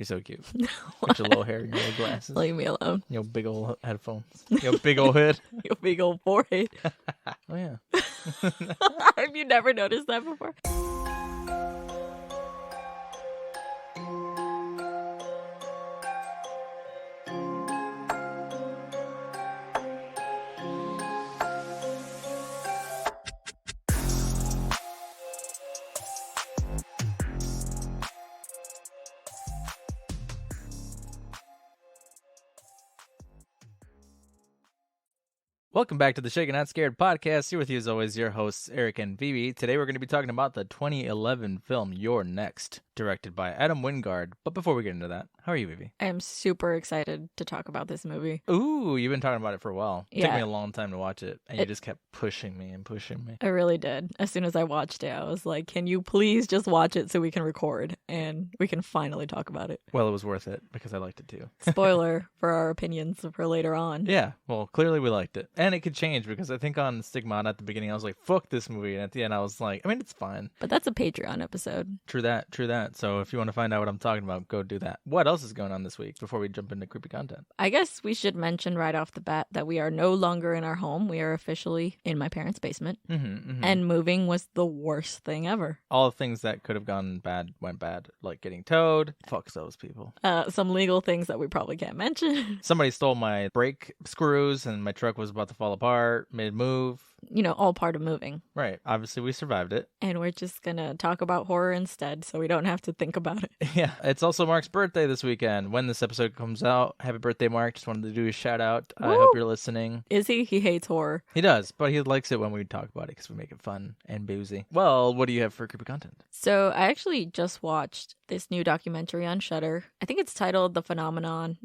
You're so cute. With your little hair and your little glasses. Leave me alone. Your big old headphones. Your big old head. Your big old forehead. Oh, yeah. Have you never noticed that before? Welcome back to the Shaken Not Scared podcast. Here with you as always, your hosts, Erick and Vivi. Today we're going to be talking about the 2011 film You're Next, directed by Adam Wingard. But before we get into that, how are you, Vivi? I am super excited to talk about this movie. Ooh, you've been talking about it for a while. It took Yeah. me a long time to watch it, and you just kept pushing me and pushing me. I really did. As soon as I watched it, I was like, can you please just watch it so we can record and we can finally talk about it? Well, it was worth it because I liked it too. Spoiler for our opinions for later on. Yeah, well, clearly we liked it. And it could change because I think on Stigmata at the beginning I was like, fuck this movie. And at the end I was like, I mean, it's fine. But that's a Patreon episode. True that, true that. So if you want to find out what I'm talking about, go do that. What else is going on this week before we jump into creepy content? I guess we should mention right off the bat that we are no longer in our home. We are officially in my parents' basement. And moving was the worst thing ever. All the things that could have gone bad went bad, like getting towed. Fuck those people. Some legal things that we probably can't mention. Somebody stole my brake screws and my truck was about to fall apart mid-move. You know, all part of moving. Right. Obviously, we survived it. And we're just going to talk about horror instead so we don't have to think about it. Yeah. It's also Mark's birthday this weekend. When this episode comes out, happy birthday, Mark. Just wanted to do a shout out. I hope you're listening. Is he? He hates horror. He does, but he likes it when we talk about it because we make it fun and boozy. Well, what do you have for creepy content? So I actually just watched this new documentary on Shudder. I think it's titled The Phenomenon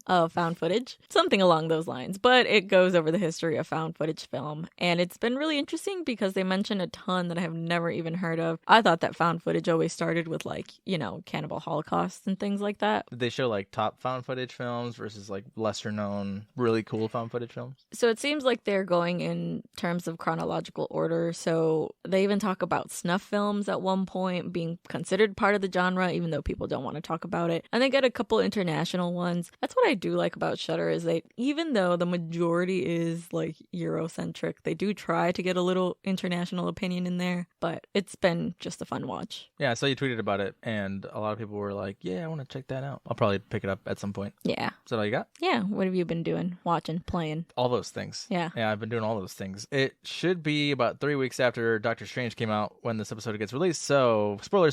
of Found Footage. Something along those lines. But it goes over the history of found footage film. And it's been really interesting because they mention a ton that I have never even heard of. I thought that found footage always started with like, you know, Cannibal Holocaust and things like that. Did they show like top found footage films versus like lesser known, really cool found footage films? So it seems like they're going in terms of chronological order. So they even talk about snuff films at one point being considered part of the genre, even though people don't want to talk about it. And they get a couple international ones. That's what I do like about Shudder is they, even though the majority is like Eurocentric, they do try to get a little international opinion in there, but it's been just a fun watch. Yeah, I saw you tweeted about it, and a lot of people were like, yeah, I want to check that out. I'll probably pick it up at some point. Yeah. Is that all you got? Yeah. What have you been doing? Watching? Playing? All those things. Yeah. Yeah, I've been doing all those things. It should be about 3 weeks after Doctor Strange came out when this episode gets released, so spoiler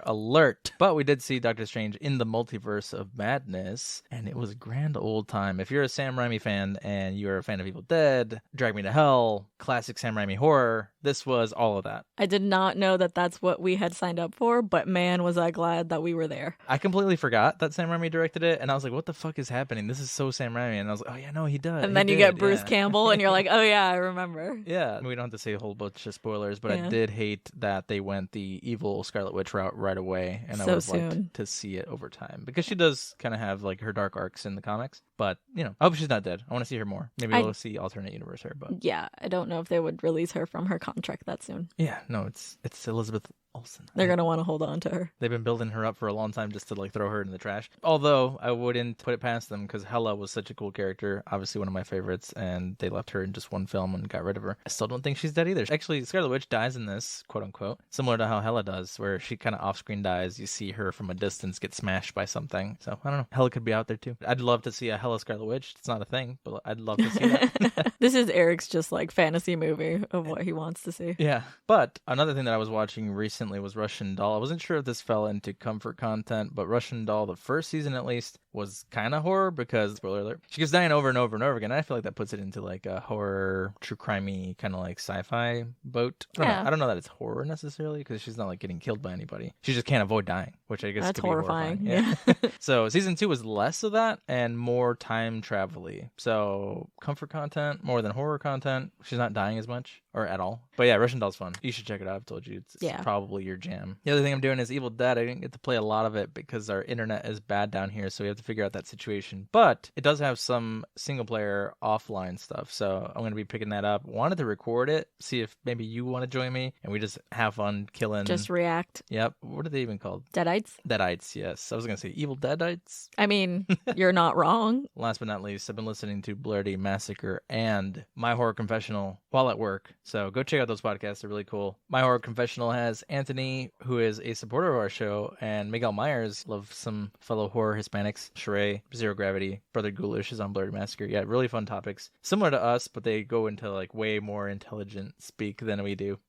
alert. But we did see Doctor Strange in the Multiverse of Madness, and it was a grand old time. If you're a Sam Raimi fan and you're a fan of Evil Dead, Drag Me to Hell, classic Sam Raimi horror, this was all of that. I did not know that that's what we had signed up for, but man, was I glad that we were there. I completely forgot that Sam Raimi directed it, and I was like, what the fuck is happening? This is so Sam Raimi. And I was like, oh yeah, no, he does. And then you get Bruce Campbell, and you're like, oh yeah, I remember. Yeah, we don't have to say a whole bunch of spoilers, but I did hate that they went the evil Scarlet Witch route right away, and I would have liked to see it over time, because she does kind of have like her dark arcs in the comics, but you know, I hope she's not dead. I want to see her more. Maybe we'll see alternate universe her, but yeah, I don't know if they would release her from her contract that soon. Yeah, no, it's Elizabeth Olsen. They're going to want to hold on to her. They've been building her up for a long time just to like throw her in the trash. Although I wouldn't put it past them because Hela was such a cool character, obviously one of my favorites, and they left her in just one film and got rid of her. I still don't think she's dead either. Actually, Scarlet Witch dies in this, quote unquote, similar to how Hela does, where she kind of off-screen dies. You see her from a distance get smashed by something. So I don't know. Hela could be out there too. I'd love to see a Hela Scarlet Witch. It's not a thing, but I'd love to see that. This is Erick's just like fantasy movie of what he wants to see. Yeah. But another thing that I was watching recently was Russian Doll. I wasn't sure if this fell into comfort content, but Russian Doll, the first season at least, was kind of horror because, spoiler alert, she keeps dying over and over and over again. And I feel like that puts it into like a horror, true crimey kind of like sci-fi boat. I don't know that it's horror necessarily because she's not like getting killed by anybody. She just can't avoid dying, which I guess that's could horrifying. Be horrifying. Yeah. So season 2 was less of that and more time travel-y. So comfort content more than horror content. She's not dying as much or at all. But yeah, Russian Doll's fun. You should check it out. I've told you it's Yeah. probably your jam. The other thing I'm doing is Evil Dead. I didn't get to play a lot of it because our internet is bad down here, so we have to figure out that situation. But it does have some single player offline stuff, so I'm going to be picking that up. Wanted to record it, see if maybe you want to join me, and we just have fun killing. Just react. Yep. What are they even called? Deadites? Deadites, yes. I was going to say Evil Deadites. I mean, you're not wrong. Last but not least, I've been listening to Blerdy, Massacre, and My Horror Confessional while at work. So go check out those podcasts. They're really cool. My Horror Confessional has Anthony, who is a supporter of our show, and Miguel Myers. Love some fellow horror Hispanics. Sheree, Zero Gravity, Brother Ghoulish is on Blerdy Massacre. Yeah, really fun topics. Similar to us, but they go into like way more intelligent speak than we do.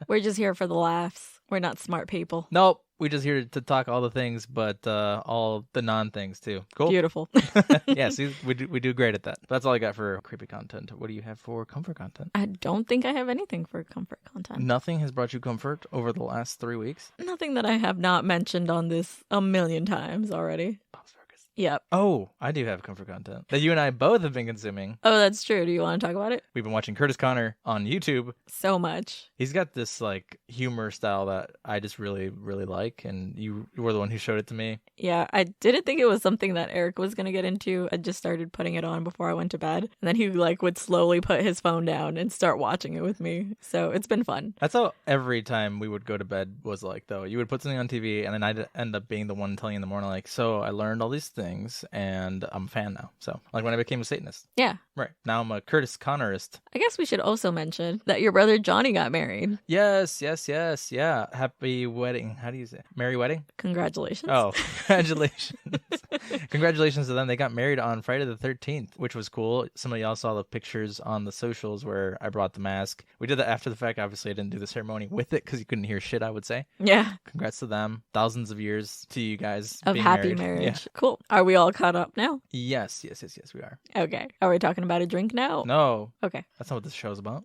We're just here for the laughs. We're not smart people. Nope. We're just here to talk all the things, but all the non-things too. Cool. Beautiful. Yeah, see, we do great at that. That's all I got for creepy content. What do you have for comfort content? I don't think I have anything for comfort content. Nothing has brought you comfort over the last 3 weeks? Nothing that I have not mentioned on this a million times already. Bob's Burgers. Yep. Oh, I do have comfort content that you and I both have been consuming. Oh, that's true. Do you want to talk about it? We've been watching Curtis Connor on YouTube. So much. He's got this like humor style that I just really, really like, and you were the one who showed it to me. Yeah, I didn't think it was something that Eric was going to get into. I just started putting it on before I went to bed. And then he like would slowly put his phone down and start watching it with me. So it's been fun. That's how every time we would go to bed was like, though. You would put something on TV, and then I'd end up being the one telling you in the morning, like, so I learned all these things, and I'm a fan now. So, like when I became a Satanist. Yeah. Right. Now I'm a Curtis Connorist. I guess we should also mention that your brother Johnny got married. Yes. Yeah. Happy wedding. How do you say it? Merry wedding? Congratulations. Oh, congratulations. Congratulations to them. They got married on Friday the 13th, which was cool. Some of y'all saw the pictures on the socials where I brought the mask. We did that after the fact. Obviously, I didn't do the ceremony with it because you couldn't hear shit, I would say. Yeah. Congrats to them. Thousands of years to you guys Of being happy married. marriage. Yeah. Cool. Are we all caught up now? Yes, we are. Okay. Are we talking about a drink now? No, Okay. that's not what this show's about.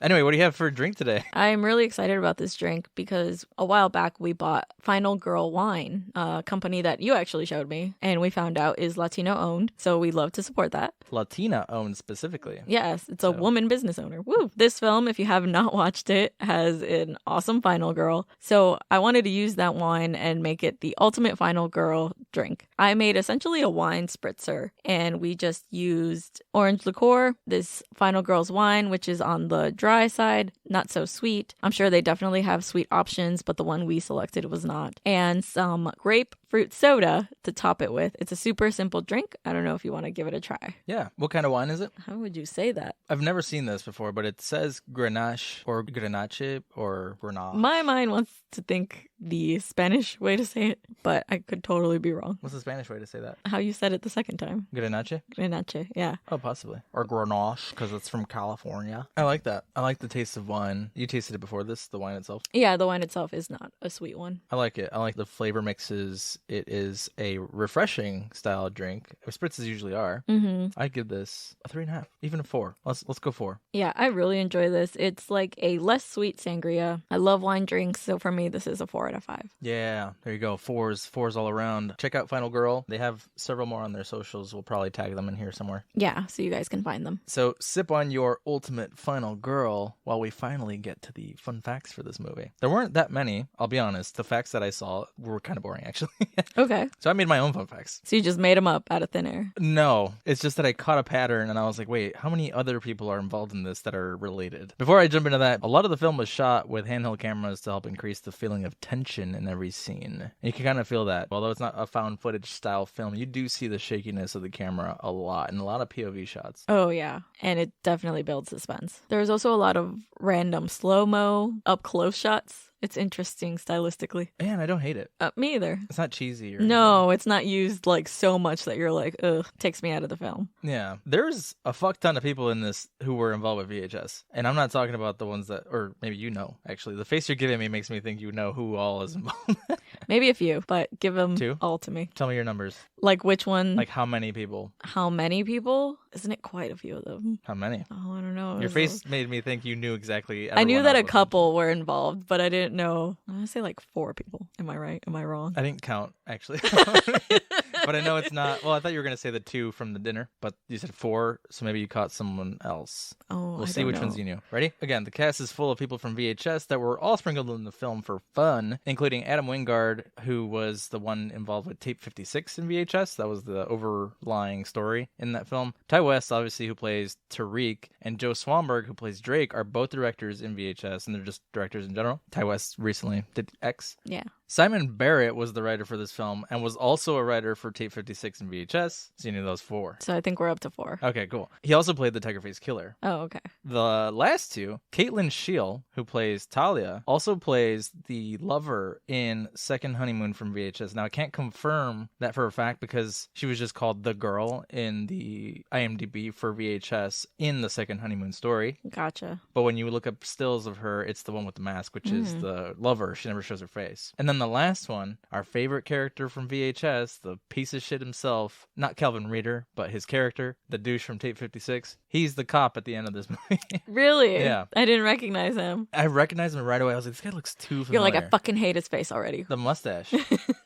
Anyway, what do you have for a drink today? I'm really excited about this drink because a while back we bought Final Girl Wine, a company that you actually showed me, and we found out is Latino owned. So we love to support that. Latina owned specifically. Yes, it's a woman business owner. Woo! This film, if you have not watched it, has an awesome Final Girl. So I wanted to use that wine and make it the ultimate Final Girl drink. I made essentially a wine spritzer, and we just used orange liqueur, this Final Girl's wine, which is on the dry side, not so sweet. I'm sure they definitely have sweet options, but the one we selected was not. And some grapefruit soda to top it with. It's a super simple drink. I don't know if you want to give it a try. Yeah. What kind of wine is it? How would you say that? I've never seen this before, but it says Grenache or Grenache or Grenache. My mind wants to think the Spanish way to say it, but I could totally be wrong. What's the Spanish way to say that? How you said it the second time. Grenache? Grenache, yeah. Oh, possibly. Or Grenache, because it's from California. I like that. I like the taste of wine. You tasted it before this, the wine itself? Yeah, the wine itself is not a sweet one. I like it. I like the flavor mixes. It is a refreshing style drink. Spritzes usually are. Mm-hmm. I'd give this a 3.5, even a 4. Let's go 4. Yeah, I really enjoy this. It's like a less sweet sangria. I love wine drinks, so for me, this is a 4 out of 5. Yeah, there you go. Fours all around. Check out Final Girl. They have several more on their socials. We'll probably tag them in here somewhere. Yeah, so you guys can find them. So sip on your ultimate Final Girl while we finally get to the fun facts for this movie. There weren't that many, I'll be honest. The facts that I saw were kind of boring, actually. Okay. So I made my own fun facts. So you just made them up out of thin air. No, it's just that I caught a pattern and I was like, wait, how many other people are involved in this that are related? Before I jump into that, a lot of the film was shot with handheld cameras to help increase the feeling of tension in every scene. And you can kind of feel that. Although it's not a found footage style film, you do see the shakiness of the camera a lot and a lot of POV shots. Oh, yeah. And it definitely builds suspense. There's also a lot of random slow-mo, up-close shots. It's interesting stylistically. And I don't hate it. Me either. It's not cheesy or No, anything. it's not used like so much that you're like, ugh, takes me out of the film. Yeah. There's a fuck ton of people in this who were involved with VHS. And I'm not talking about the ones that, or maybe you know, actually. The face you're giving me makes me think you know who all is involved. Maybe a few, but give them Two? all to me. Tell me your numbers. Like which one? Like how many people? How many people? Isn't it quite a few of them? How many? Oh, I don't know. Your face made me think you knew exactly. I knew that a was couple were involved, but I didn't know. I want to say like 4 people. Am I right? Am I wrong? I didn't count, actually. But I know it's not. Well, I thought you were going to say the 2 from the dinner, but you said 4, so maybe you caught someone else. Oh, we'll see which ones you knew. Ready? Again, the cast is full of people from VHS that were all sprinkled in the film for fun, including Adam Wingard, who was the one involved with Tape 56 in VHS. That was the overlying story in that film. Ty West, obviously, who plays Tariq, and Joe Swanberg, who plays Drake, are both directors in VHS, and they're just directors in general. Ty West recently did X. Yeah. Simon Barrett was the writer for this film and was also a writer for Tape 56 and VHS. So you knew those 4. So I think we're up to 4. Okay, cool. He also played the Tiger Face Killer. Oh, okay. The last 2, Caitlin Scheel, who plays Talia, also plays the lover in Second Honeymoon from VHS. Now, I can't confirm that for a fact because she was just called the girl in the IMDb for VHS in the Second Honeymoon story. Gotcha. But when you look up stills of her, it's the one with the mask, which is the lover. She never shows her face. And then the last one, our favorite character from VHS, the piece of shit himself, not Calvin Reeder, but his character, the douche from Tape 56. He's the cop at the end of this movie. Really? Yeah. I didn't recognize him. I recognized him right away. I was like, this guy looks too familiar. You're like, I fucking hate his face already. The mustache.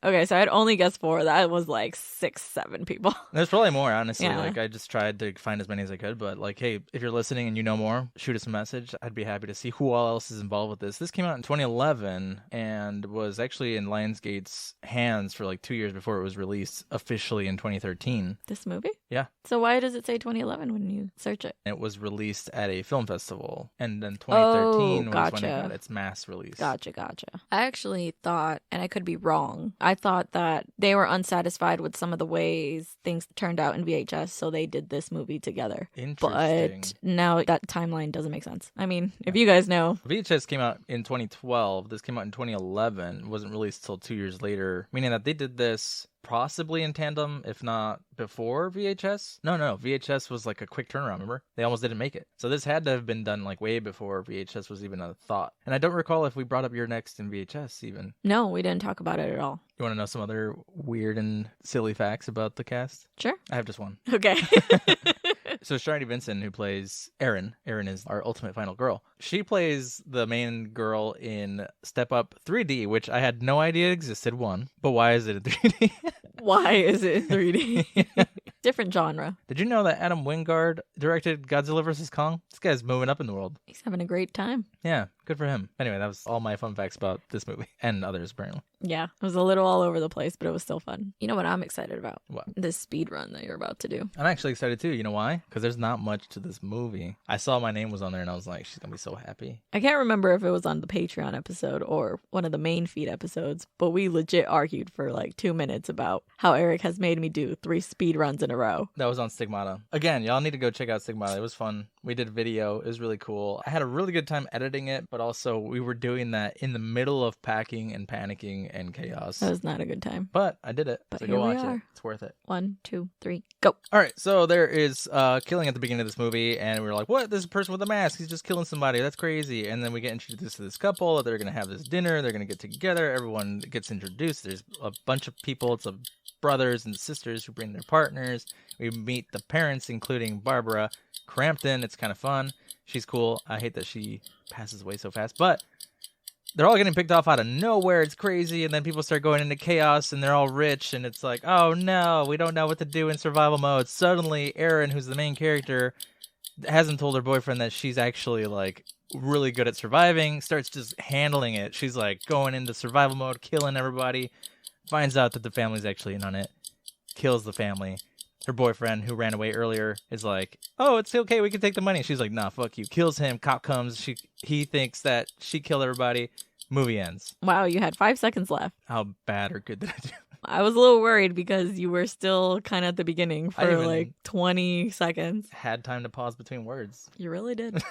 Okay, so I'd only guessed 4. That was like 6, 7 people. There's probably more, honestly. Yeah. Like, I just tried to find as many as I could. But, like, hey, if you're listening and you know more, shoot us a message. I'd be happy to see who all else is involved with this. This came out in 2011 and was actually in Lionsgate's hands for like 2 years before it was released officially in 2013. This movie? Yeah. So why does it say 2011 when you search it? It was released at a film festival. And then 2013 was when it got its mass release. Gotcha. I actually thought, and I could be wrong, I thought that they were unsatisfied with some of the ways things turned out in VHS, so they did this movie together. Interesting. But now that timeline doesn't make sense. I mean, if you guys know. VHS came out in 2012. This came out in 2011. It wasn't released till 2 years later, meaning that they did this possibly in tandem, if not before VHS. No, VHS was like a quick turnaround, remember? They almost didn't make it. So this had to have been done like way before VHS was even a thought. And I don't recall if we brought up Your Next in VHS even. No, we didn't talk about it at all. You want to know some other weird and silly facts about the cast? Sure. I have just one. Okay. So Shirley Vincent, who plays Erin is our ultimate final girl. She plays the main girl in Step Up 3D, which I had no idea existed, one. But why is it in 3D? Why is it in 3D? Different genre. Did you know that Adam Wingard directed Godzilla vs. Kong? This guy's moving up in the world. He's having a great time. Yeah, good for him. Anyway, that was all my fun facts about this movie and others, apparently. Yeah, it was a little all over the place, but it was still fun. You know what I'm excited about? What? This speed run that you're about to do. I'm actually excited too. You know why? Because there's not much to this movie. I saw my name was on there and I was like, she's going to be so happy. I can't remember if it was on the Patreon episode or one of the main feed episodes, but we legit argued for like 2 minutes about how Erick has made me do 3 speed runs in a row. That was on Stigmata. Again, y'all need to go check out Stigmata. It was fun. We did video. It was really cool. I had a really good time editing it, but also we were doing that in the middle of packing and panicking and chaos. That was not a good time. But I did it. But so here go watch we are. it. It's worth it. 1, 2, 3, go. All right, so there is killing at the beginning of this movie, and we were like, what? There's a person with a mask. He's just killing somebody. That's crazy. And then we get introduced to this couple. They're going to have this dinner. They're going to get together. Everyone gets introduced. There's a bunch of people. It's brothers and sisters who bring their partners. We meet the parents, including Barbara Crampton. It's kind of fun. She's cool. I hate that she passes away so fast, but they're all getting picked off out of nowhere. It's crazy. And then people start going into chaos and they're all rich. And it's like, oh no, we don't know what to do in survival mode. Suddenly, Erin, who's the main character, hasn't told her boyfriend that she's actually like really good at surviving, starts just handling it. She's like going into survival mode, killing everybody, finds out that the family's actually in on it, kills the family. Her boyfriend, who ran away earlier, is like, oh, it's okay, we can take the money. She's like, nah, fuck you. Kills him. Cop comes. He thinks that she killed everybody. Movie ends. Wow, you had 5 seconds left. How bad or good did I do? I was a little worried because you were still kind of at the beginning for like 20 seconds. Had time to pause between words. You really did.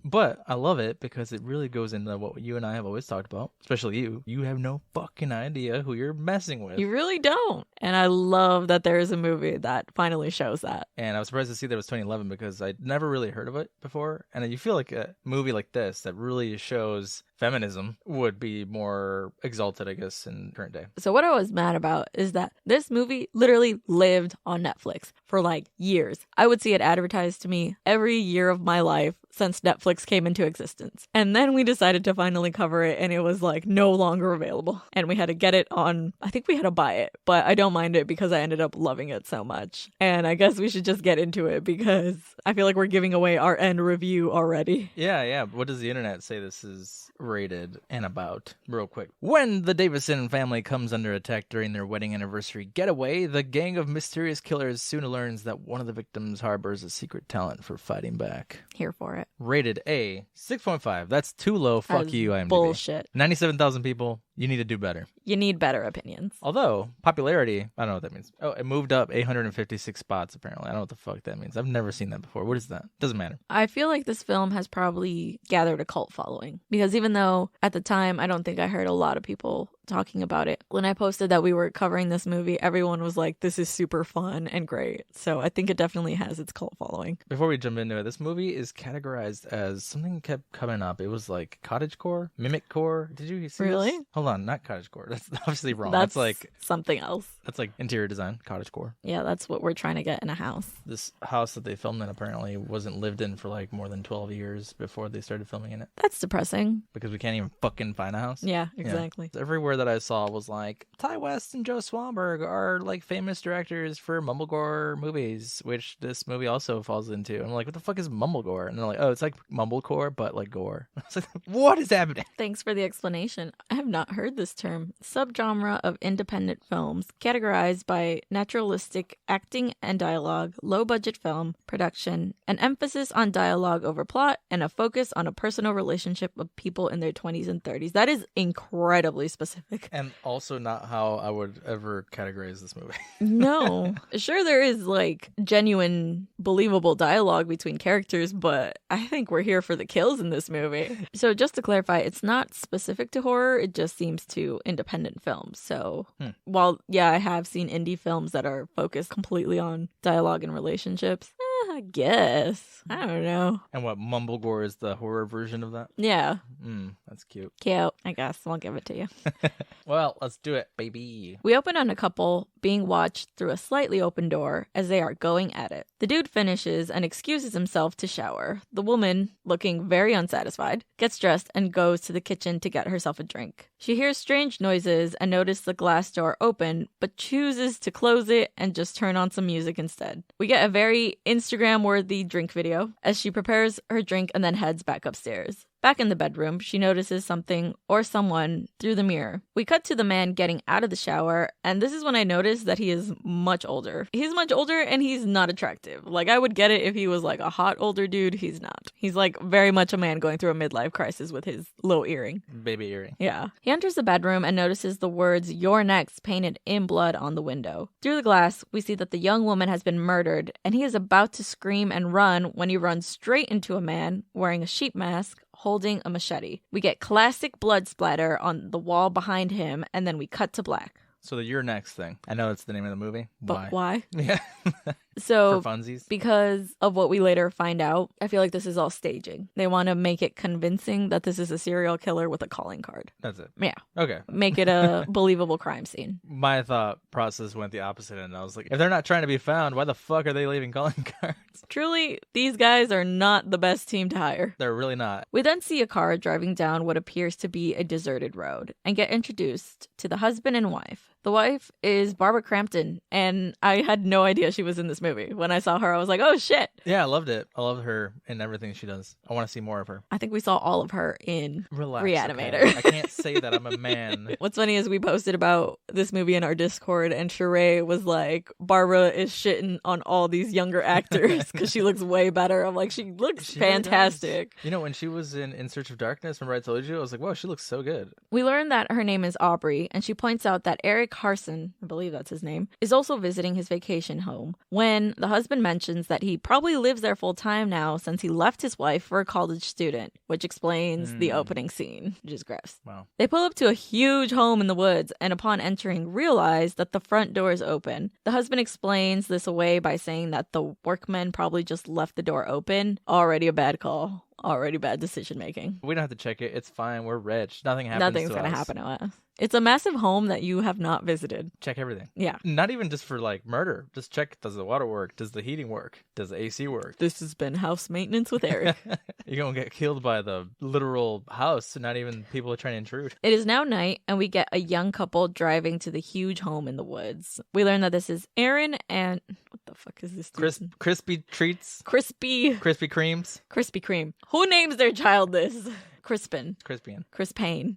But I love it because it really goes into what you and I have always talked about, especially you. You have no fucking idea who you're messing with. You really don't. And I love that there is a movie that finally shows that. And I was surprised to see that it was 2011 because I'd never really heard of it before. And you feel like a movie like this that really shows feminism would be more exalted, I guess, in current day. So what I was mad about is that this movie literally lived on Netflix for like years. I would see it advertised to me every year of my life since Netflix came into existence. And then we decided to finally cover it, and it was like no longer available. And we had to get it on, I think we had to buy it, but I don't mind it because I ended up loving it so much. And I guess we should just get into it because I feel like we're giving away our end review already. Yeah. What does the internet say this is rated and about? Real quick. When the Davison family comes under attack during their wedding anniversary getaway, the gang of mysterious killers soon learns that one of the victims harbors a secret talent for fighting back. Here for it. Rated A, 6.5. That's too low. Fuck you, IMDb. Bullshit. 97,000 people. You need to do better. You need better opinions. Although, popularity, I don't know what that means. Oh, it moved up 856 spots, apparently. I don't know what the fuck that means. I've never seen that before. What is that? Doesn't matter. I feel like this film has probably gathered a cult following. Because even though at the time, I don't think I heard a lot of people talking about it. When I posted that we were covering this movie, everyone was like, this is super fun and great. So I think it definitely has its cult following. Before we jump into it, this movie is categorized as something kept coming up. It was like cottagecore, mimiccore. Did you see Really? this? Hold on, not cottagecore. That's obviously wrong. That's like something else. That's like interior design, cottagecore. Yeah, that's what we're trying to get in a house. This house that they filmed in apparently wasn't lived in for like more than 12 years before they started filming in it. That's depressing. Because we can't even fucking find a house. Yeah, exactly. Yeah. Everywhere that I saw was like, Ty West and Joe Swanberg are like famous directors for mumblegore movies, which this movie also falls into. I'm like, what the fuck is mumblegore? And they're like, oh, it's like mumblecore, but like gore. I was like, what is happening? Thanks for the explanation. I have not heard this term. Subgenre of independent films, categorized by naturalistic acting and dialogue, low-budget film production, an emphasis on dialogue over plot, and a focus on a personal relationship of people in their 20s and 30s. That is incredibly specific. And also not how I would ever categorize this movie. No. Sure, there is like genuine, believable dialogue between characters, but I think we're here for the kills in this movie. So just to clarify, it's not specific to horror, it just seems to independent films. So while, yeah, I have seen indie films that are focused completely on dialogue and relationships, I guess. I don't know. And what, mumblegore is the horror version of that? Yeah. That's cute. Cute, I guess. I'll give it to you. Well, let's do it, baby. We open on a couple being watched through a slightly open door as they are going at it. The dude finishes and excuses himself to shower. The woman, looking very unsatisfied, gets dressed and goes to the kitchen to get herself a drink. She hears strange noises and notices the glass door open, but chooses to close it and just turn on some music instead. We get a very Instagram-worthy drink video as she prepares her drink and then heads back upstairs. Back in the bedroom, she notices something or someone through the mirror. We cut to the man getting out of the shower, and this is when I noticed that he is much older. He's much older and he's not attractive. Like, I would get it if he was like a hot older dude. He's not. He's like very much a man going through a midlife crisis with his low earring. Baby earring. Yeah. He enters the bedroom and notices the words "You're next" painted in blood on the window. Through the glass, we see that the young woman has been murdered, and he is about to scream and run when he runs straight into a man wearing a sheep mask, holding a machete. We get classic blood splatter on the wall behind him, and then we cut to black. So the "You're Next" thing. I know it's the name of the movie. But why? Yeah. So, for funsies. Because of what we later find out, I feel like this is all staging. They want to make it convincing that this is a serial killer with a calling card. That's it. Yeah. Okay. Make it a believable crime scene. My thought process went the opposite end. I was like, if they're not trying to be found, why the fuck are they leaving calling cards? Truly, these guys are not the best team to hire. They're really not. We then see a car driving down what appears to be a deserted road and get introduced to the husband and wife. The wife is Barbara Crampton, and I had no idea she was in this movie. When I saw her, I was like, oh shit. Yeah, I loved it. I love her in everything she does. I want to see more of her. I think we saw all of her in Reanimator. Okay. I can't say that. I'm a man. What's funny is we posted about this movie in our Discord, and Sheree was like, Barbara is shitting on all these younger actors because she looks way better. I'm like, she looks fantastic. Really, you know, when she was in Search of Darkness, remember I told you? I was like, whoa, she looks so good. We learned that her name is Aubrey, and she points out that Eric Harson, I believe that's his name, is also visiting his vacation home when the husband mentions that he probably lives there full time now since he left his wife for a college student, which explains the opening scene, which is gross. Wow. They pull up to a huge home in the woods and upon entering realize that the front door is open. The husband explains this away by saying that the workmen probably just left the door open. Already a bad call. Already bad decision making. We don't have to check it. It's fine. We're rich. Nothing's going to us. happen to us. It's a massive home that you have not visited. Check everything. Yeah. Not even just for like murder. Just check, does the water work? Does the heating work? Does the AC work? This has been House Maintenance with Erick. You're going to get killed by the literal house, not even people are trying to intrude. It is now night, and we get a young couple driving to the huge home in the woods. We learn that this is Aaron and... What the fuck is this? Crispy treats? Crispy Creams? Krispy Kreme. Who names their child this? Crispin. Crispane.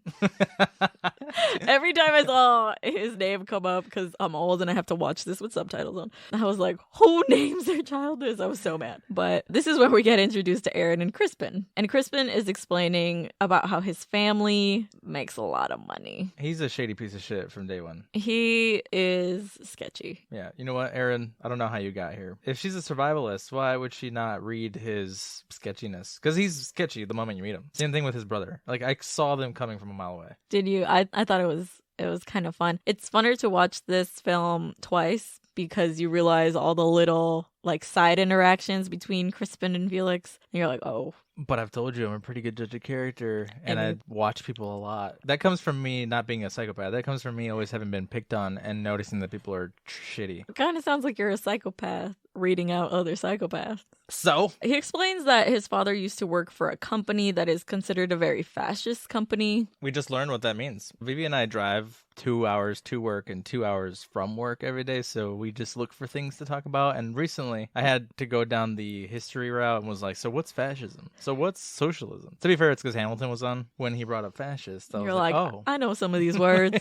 Every time I saw his name come up, because I'm old and I have to watch this with subtitles on, I was like, who names their child this? I was so mad. But this is where we get introduced to Aaron and Crispin. And Crispin is explaining about how his family makes a lot of money. He's a shady piece of shit from day one. He is sketchy. Yeah. You know what, Aaron? I don't know how you got here. If she's a survivalist, why would she not read his sketchiness? Because he's sketchy the moment you meet him. Same thing with his brother. Like, I saw them coming from a mile away. Did you? I thought it was kind of fun. It's funner to watch this film twice because you realize all the little like side interactions between Crispin and Felix. And you're like, oh. But I've told you I'm a pretty good judge of character, and I watch people a lot. That comes from me not being a psychopath. That comes from me always having been picked on and noticing that people are shitty. It kind of sounds like you're a psychopath reading out other psychopaths. So? He explains that his father used to work for a company that is considered a very fascist company. We just learned what that means. Vivi and I drive 2 hours to work and 2 hours from work every day, so we just look for things to talk about. And recently, I had to go down the history route and was like, so what's fascism? So what's socialism? To be fair, it's because Hamilton was on when he brought up fascist. You're like, oh, I know some of these words.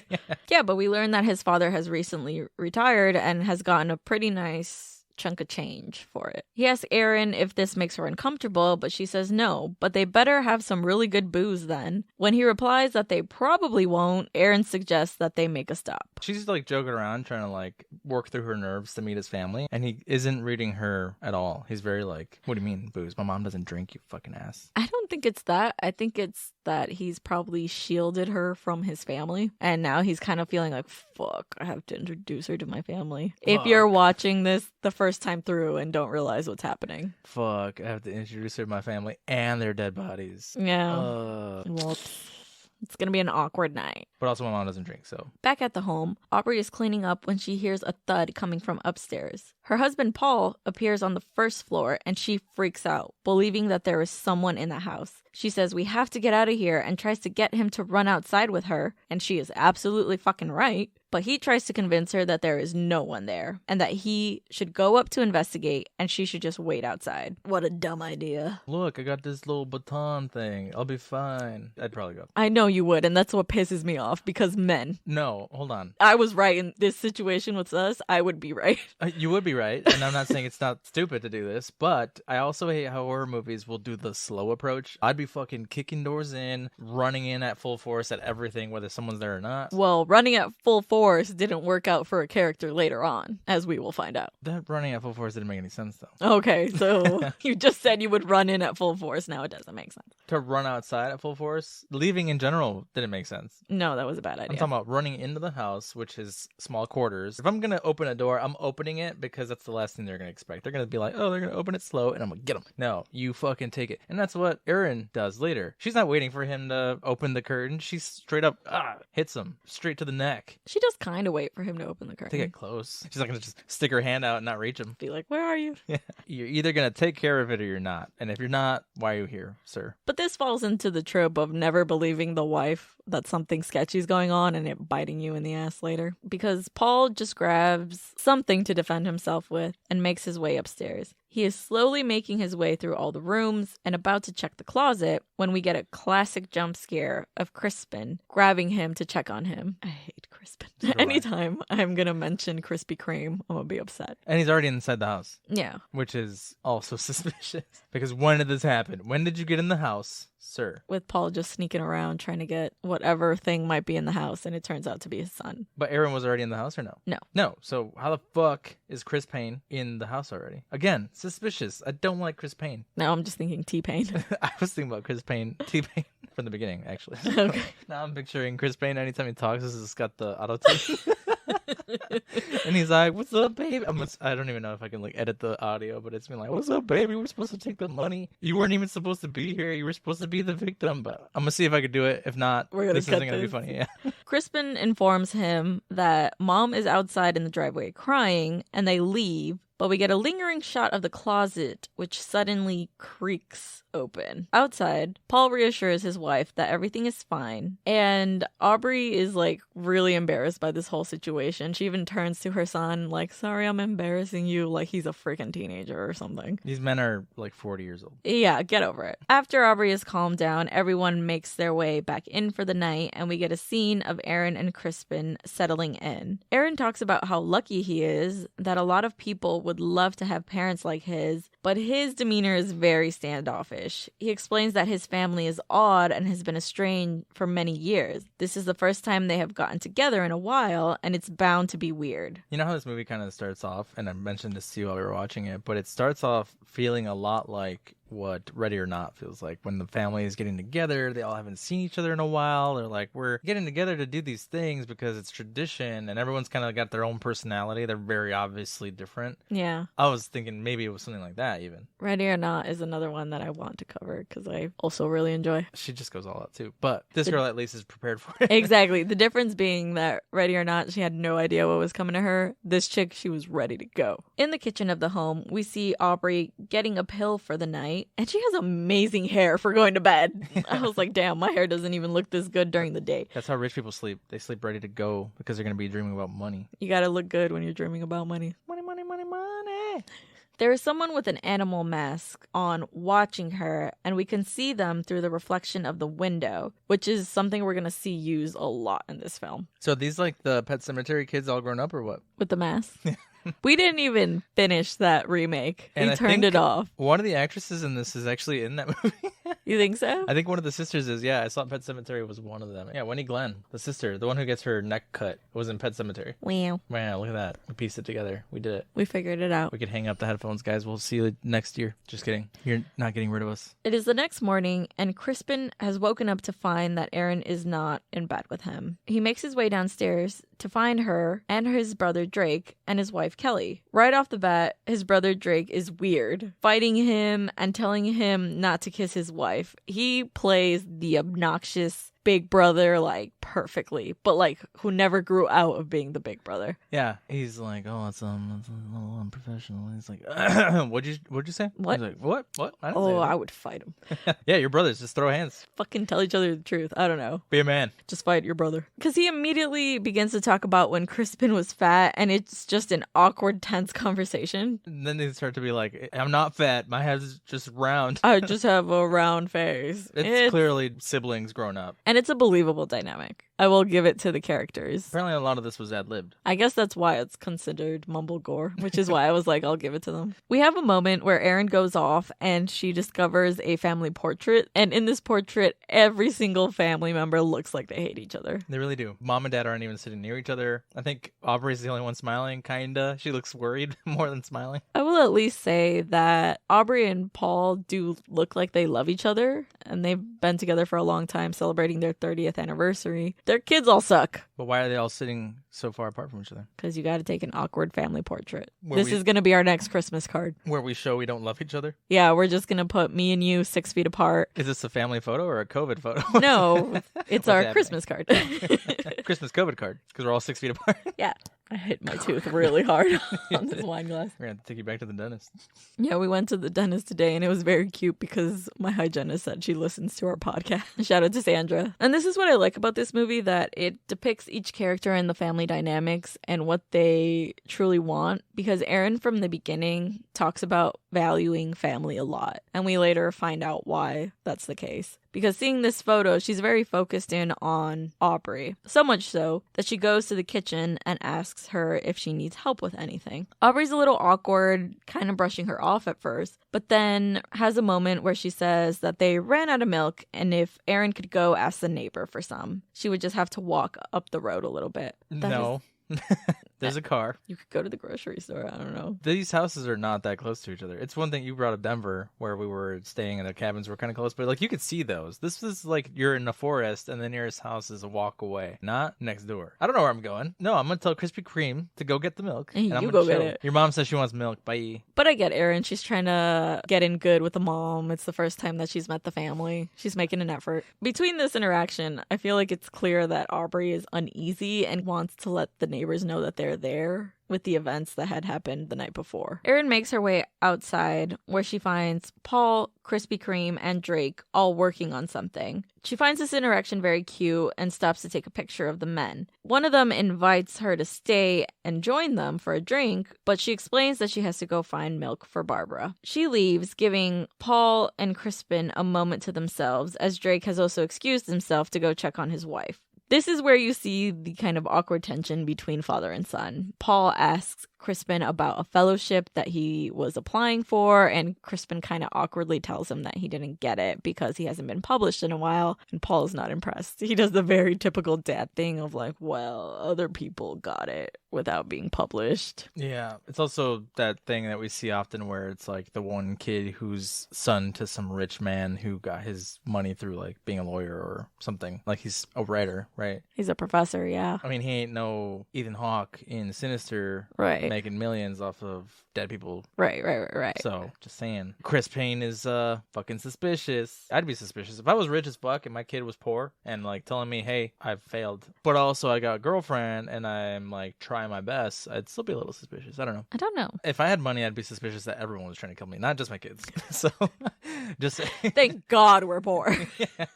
Yeah, but we learned that his father has recently retired and has gotten a pretty nice chunk of change for it. He asks Aaron if this makes her uncomfortable, but she says no, but they better have some really good booze then. When he replies that they probably won't, Aaron suggests that they make a stop. She's like joking around, trying to like work through her nerves to meet his family, and he isn't reading her at all. He's very like, what do you mean booze? My mom doesn't drink, you fucking ass. I don't think it's that. I think it's that he's probably shielded her from his family, and now he's kind of feeling like, fuck, I have to introduce her to my family. Fuck. If you're watching this the first time through and don't realize what's happening. Fuck, I have to introduce her to my family and their dead bodies. Yeah. Whoops. It's going to be an awkward night. But also my mom doesn't drink, so. Back at the home, Aubrey is cleaning up when she hears a thud coming from upstairs. Her husband, Paul, appears on the first floor and she freaks out, believing that there is someone in the house. She says, we have to get out of here, and tries to get him to run outside with her, and she is absolutely fucking right. But he tries to convince her that there is no one there and that he should go up to investigate and she should just wait outside. What a dumb idea. Look, I got this little baton thing. I'll be fine. I'd probably go. I know you would, and that's what pisses me off, because men. No, hold on. I was right in this situation with us. I would be right. You would be right, and I'm not saying it's not stupid to do this, but I also hate how horror movies will do the slow approach. I'd be fucking kicking doors in, running in at full force at everything, whether someone's there or not. Well, running at full force didn't work out for a character later on, as we will find out. That running at full force didn't make any sense, though. Okay, so you just said you would run in at full force. Now it doesn't make sense. To run outside at full force? Leaving in general didn't make sense. No, that was a bad idea. I'm talking about running into the house, which is small quarters. If I'm going to open a door, I'm opening it because that's the last thing they're going to expect. They're going to be like, oh, they're going to open it slow, and I'm going to get them. No, you fucking take it. And that's what Erin does later. She's not waiting for him to open the curtain. She straight up hits him straight to the neck. She does kind of wait for him to open the curtain. To get close. She's not going to just stick her hand out and not reach him. Be like, where are you? Yeah. You're either going to take care of it or you're not. And if you're not, why are you here, sir? But this falls into the trope of never believing the wife that something sketchy is going on and it biting you in the ass later. Because Paul just grabs something to defend himself with and makes his way upstairs. He is slowly making his way through all the rooms and about to check the closet when we get a classic jump scare of Crispin grabbing him to check on him. I hate Crispin. Anytime I'm going to mention Krispy Kreme, I'm going to be upset. And he's already inside the house. Yeah. Which is also suspicious. Because when did this happen? When did you get in the house, sir? With Paul just sneaking around trying to get whatever thing might be in the house, and it turns out to be his son. But Aaron was already in the house or no? No. No. So how the fuck is Chris Payne in the house already? Again, suspicious. I don't like Chris Payne. Now I'm just thinking T-Pain. I was thinking about Chris Payne, T-Pain from the beginning, actually. Okay. Now I'm picturing Chris Payne anytime he talks, he's just got the autotune. And he's like, "What's up, baby?" I don't even know if I can like edit the audio, but it's been like, "What's up, baby? We're supposed to take the money. You weren't even supposed to be here. You were supposed to be the victim." But I'm gonna see if I could do it. If not, this isn't gonna be funny. Yeah. Crispin informs him that mom is outside in the driveway crying, and they leave. But we get a lingering shot of the closet, which suddenly creaks open. Outside, Paul reassures his wife that everything is fine. And Aubrey is like really embarrassed by this whole situation. She even turns to her son like, "Sorry, I'm embarrassing you," like he's a freaking teenager or something. These men are like 40 years old. Yeah, get over it. After Aubrey is calmed down, everyone makes their way back in for the night, and we get a scene of Aaron and Crispin settling in. Aaron talks about how lucky he is, that a lot of people would love to have parents like his, but his demeanor is very standoffish. He explains that his family is odd and has been estranged for many years. This is the first time they have gotten together in a while, and it's bound to be weird. You know how this movie kind of starts off, and I mentioned this to you while we were watching it, but it starts off feeling a lot like what Ready or Not feels like. When the family is getting together, they all haven't seen each other in a while. They're like, we're getting together to do these things because it's tradition, and everyone's kind of got their own personality. They're very obviously different. Yeah. I was thinking maybe it was something like that even. Ready or Not is another one that I want to cover because I also really enjoy. She just goes all out too. But this girl at least is prepared for it. Exactly. The difference being that Ready or Not, she had no idea what was coming to her. This chick, she was ready to go. In the kitchen of the home, we see Aubrey getting a pill for the night, and she has amazing hair for going to bed. I was like, damn, my hair doesn't even look this good during the day. That's how rich people sleep. They sleep ready to go because they're going to be dreaming about money. You got to look good when you're dreaming about money. Money, money, money, money. There is someone with an animal mask on watching her, and we can see them through the reflection of the window, which is something we're going to see used a lot in this film. So these like the Pet Sematary kids all grown up or what? With the mask? We didn't even finish that remake. And we turned it off. One of the actresses in this is actually in that movie. You think so? I think one of the sisters is, yeah. I saw Pet Sematary was one of them. Yeah, Winnie Glenn, the sister, the one who gets her neck cut, was in Pet Sematary. Wow. Wow, look at that. We pieced it together. We did it. We figured it out. We could hang up the headphones, guys. We'll see you next year. Just kidding. You're not getting rid of us. It is the next morning, and Crispin has woken up to find that Aaron is not in bed with him. He makes his way downstairs to find her and his brother Drake and his wife Kelly. Right off the bat, his brother Drake is weird, fighting him and telling him not to kiss his wife. He plays the obnoxious big brother like perfectly, but like who never grew out of being the big brother. Yeah, he's like, oh, it's a little unprofessional. He's like, what'd you say? What? He's like, what? I didn't say Oh, anything. I would fight him. Yeah, your brothers, just throw hands. Fucking tell each other the truth. I don't know. Be a man. Just fight your brother. Because he immediately begins to talk about when Crispin was fat, and it's just an awkward, tense conversation. And then they start to be like, I'm not fat. My head's just round. I just have a round face. It's clearly siblings grown up. And it's a believable dynamic. I will give it to the characters. Apparently a lot of this was ad-libbed. I guess that's why it's considered mumble gore, which is why I was like, I'll give it to them. We have a moment where Erin goes off and she discovers a family portrait. And in this portrait, every single family member looks like they hate each other. They really do. Mom and dad aren't even sitting near each other. I think Aubrey's the only one smiling, kinda. She looks worried more than smiling. I will at least say that Aubrey and Paul do look like they love each other. And they've been together for a long time, celebrating their 30th anniversary. Their kids all suck. But why are they all sitting so far apart from each other? Because you got to take an awkward family portrait. Where This is going to be our next Christmas card. Where we show we don't love each other? Yeah, we're just going to put me and you 6 feet apart. Is this a family photo or a COVID photo? No, it's our happening? Christmas card. Christmas COVID card. Because we're all 6 feet apart. Yeah. I hit my tooth really hard on this wine glass. We're going to have to take you back to the dentist. Yeah, we went to the dentist today, and it was very cute because my hygienist said she listens to our podcast. Shout out to Sandra. And this is what I like about this movie, that it depicts each character and the family dynamics and what they truly want, because Erin from the beginning talks about valuing family a lot, and we later find out why that's the case. Because seeing this photo, she's very focused in on Aubrey. So much so that she goes to the kitchen and asks her if she needs help with anything. Aubrey's a little awkward, kind of brushing her off at first, but then has a moment where she says that they ran out of milk, and if Erin could go ask the neighbor for some, she would just have to walk up the road a little bit. No. There's a car. You could go to the grocery store. I don't know. These houses are not that close to each other. It's one thing you brought up Denver, where we were staying and the cabins were kind of close, but like you could see those. This is like you're in a forest and the nearest house is a walk away, not next door. I don't know where I'm going. No, I'm gonna tell Krispy Kreme to go get the milk. And I'm you gonna go get chill. it. Your mom says she wants milk. Bye. But I get Erin. She's trying to get in good with the mom. It's the first time that she's met the family. She's making an effort. Between this interaction, I feel like it's clear that Aubrey is uneasy and wants to let the neighbors know that they're there with the events that had happened the night before. Erin makes her way outside where she finds Paul, Krispy Kreme, and Drake all working on something. She finds this interaction very cute and stops to take a picture of the men. One of them invites her to stay and join them for a drink, but she explains that she has to go find milk for Barbara. She leaves, giving Paul and Crispin a moment to themselves, as Drake has also excused himself to go check on his wife. This is where you see the kind of awkward tension between father and son. Paul asks Crispin about a fellowship that he was applying for, and Crispin kind of awkwardly tells him that he didn't get it because he hasn't been published in a while, and Paul is not impressed. He does the very typical dad thing of like, well, other people got it without being published. Yeah, it's also that thing that we see often where it's like the one kid who's son to some rich man who got his money through like being a lawyer or something. Like he's a writer, right? He's a professor, yeah. I mean, he ain't no Ethan Hawke in Sinister, Right. making millions off of dead people. Right. So, just saying. Chris Payne is fucking suspicious. I'd be suspicious. If I was rich as fuck and my kid was poor and like telling me, hey, I've failed, but also I got a girlfriend and I'm like trying my best, I'd still be a little suspicious. I don't know. I don't know. If I had money, I'd be suspicious that everyone was trying to kill me, not just my kids. So, just Thank God we're poor. Yeah.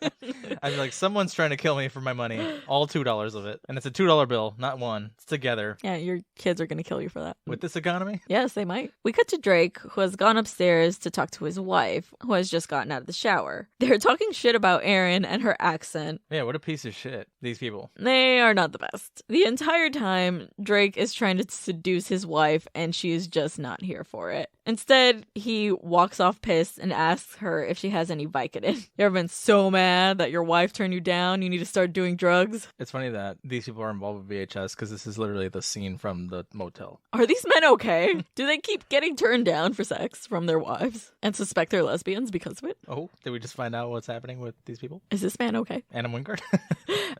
I'd be like, someone's trying to kill me for my money. All $2 of it. And it's a $2 bill, not one. It's together. Yeah, your kids are going to kill you for that. With this economy? Yes, they might. We cut to Drake, who has gone upstairs to talk to his wife, who has just gotten out of the shower. They're talking shit about Erin and her accent. Yeah, what a piece of shit, these people. They are not the best. The entire time, Drake is trying to seduce his wife, and she is just not here for it. Instead, he walks off pissed and asks her if she has any Vicodin. You ever been so mad that your wife turned you down, you need to start doing drugs? It's funny that these people are involved with VHS because this is literally the scene from the motel. Are these men okay? Do they keep getting turned down for sex from their wives and suspect they're lesbians because of it? Oh, did we just find out what's happening with these people? Is this man okay? Adam Wingard?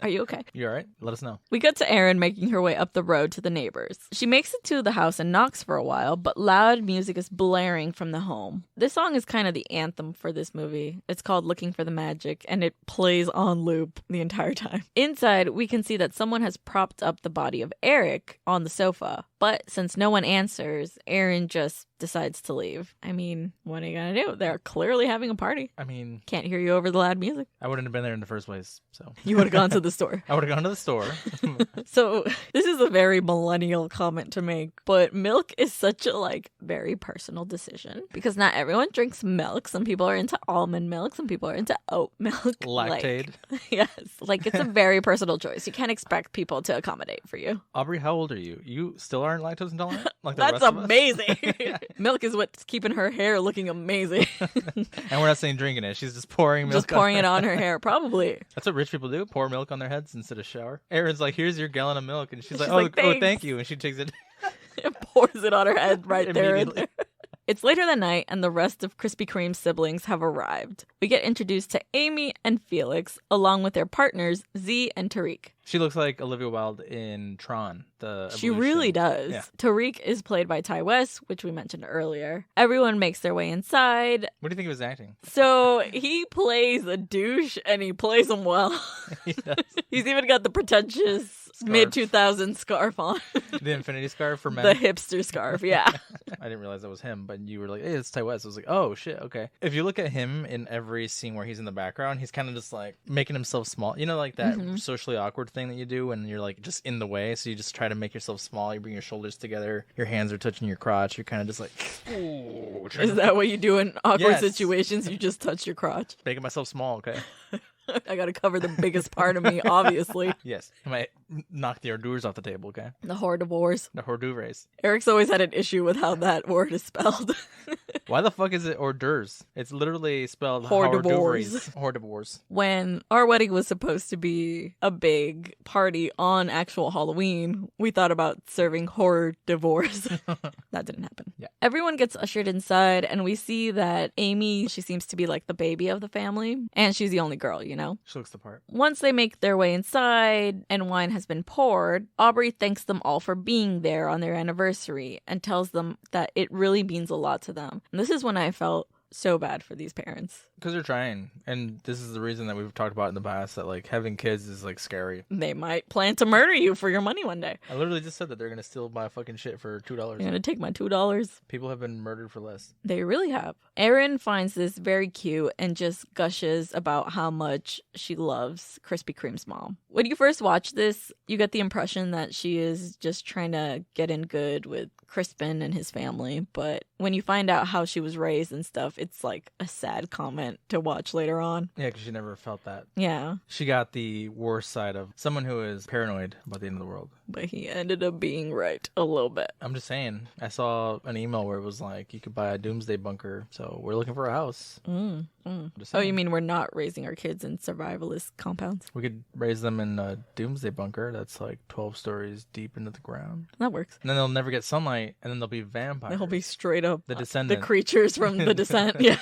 Are you okay? You all right? Let us know. We cut to Erin making her way up the road to the neighbors. She makes it to the house and knocks for a while, but loud music is blaring from the home. This song is kind of the anthem for this movie. It's called Looking for the Magic, and it plays on loop the entire time. Inside, we can see that someone has propped up the body of Erick on the sofa. But since no one answers, Erin just decides to leave. I mean, what are you gonna do? They're clearly having a party. I mean, Can't hear you over the loud music. I wouldn't have been there in the first place, so. You would have gone to the store. I would have gone to the store. So this is a very millennial comment to make, but milk is such a very personal decision because not everyone drinks milk. Some people are into almond milk. Some people are into oat milk. Lactate. Yes. It's a very personal choice. You can't expect people to accommodate for you. Aubrey, how old are you? You still aren't lactose intolerant? Like the That's rest of us? amazing. Milk is what's keeping her hair looking amazing. And we're not saying drinking it. She's just pouring milk. Just pouring it on her hair, probably. That's what rich people do. Pour milk on their heads instead of shower. Erin's like, here's your gallon of milk. And she's like, oh, "Thanks." thank you. And she takes it. And pours it on her head right there and Immediately. there. It's later that night, and the rest of Krispy Kreme's siblings have arrived. We get introduced to Amy and Felix, along with their partners, Z and Tariq. She looks like Olivia Wilde in Tron. She really does. Yeah. Tariq is played by Ty West, which we mentioned earlier. Everyone makes their way inside. What do you think of his acting? So he plays a douche, and he plays him well. He does. He's even got the pretentious mid-2000s scarf on. The infinity scarf for men. The hipster scarf, yeah. I didn't realize that was him, but you were like, hey, it's Ty West. I was like, oh, shit, okay. If you look at him in every scene where he's in the background, he's kind of just like making himself small. You know, like that socially awkward thing that you do when you're like just in the way. So you just try to make yourself small. You bring your shoulders together. Your hands are touching your crotch. You're kind of just like, ooh. Is that what you do in awkward Yes. situations? You just touch your crotch? Making myself small, okay? I gotta cover the biggest part of me, obviously. Yes. I might knock the hors d'oeuvres off the table, okay? The hors d'oeuvres. The hors d'oeuvres. Eric's always had an issue with how that word is spelled. Why the fuck is it hors d'oeuvres? It's literally spelled Hors hors d'oeuvres. d'oeuvres. Hors d'oeuvres. When our wedding was supposed to be a big party on actual Halloween, we thought about serving hors d'oeuvres. That didn't happen. Yeah. Everyone gets ushered inside, and we see that Amy, she seems to be like the baby of the family, and she's the only girl, you know? She looks the part. Once they make their way inside and wine has been poured, Aubrey thanks them all for being there on their anniversary and tells them that it really means a lot to them. And this is when I felt so bad for these parents. Because they're trying. And this is the reason that we've talked about in the past that, like, having kids is, like, scary. They might plan to murder you for your money one day. I literally just said that they're going to steal my fucking shit for $2. You're going to take my $2. People have been murdered for less. They really have. Erin finds this very cute and just gushes about how much she loves Krispy Kreme's mom. When you first watch this, you get the impression that she is just trying to get in good with Crispin and his family. But when you find out how she was raised and stuff, it's like a sad comment to watch later on. Yeah, because she never felt that. Yeah. She got the worst side of someone who is paranoid about the end of the world. But he ended up being right a little bit. I'm just saying. I saw an email where it was like, you could buy a doomsday bunker. So we're looking for a house. Oh, you mean we're not raising our kids in survivalist compounds? We could raise them in a doomsday bunker that's like 12 stories deep into the ground. That works. And then they'll never get sunlight, and then they'll be vampires. They'll be straight up the descendants. the creatures from The Descent. Yeah.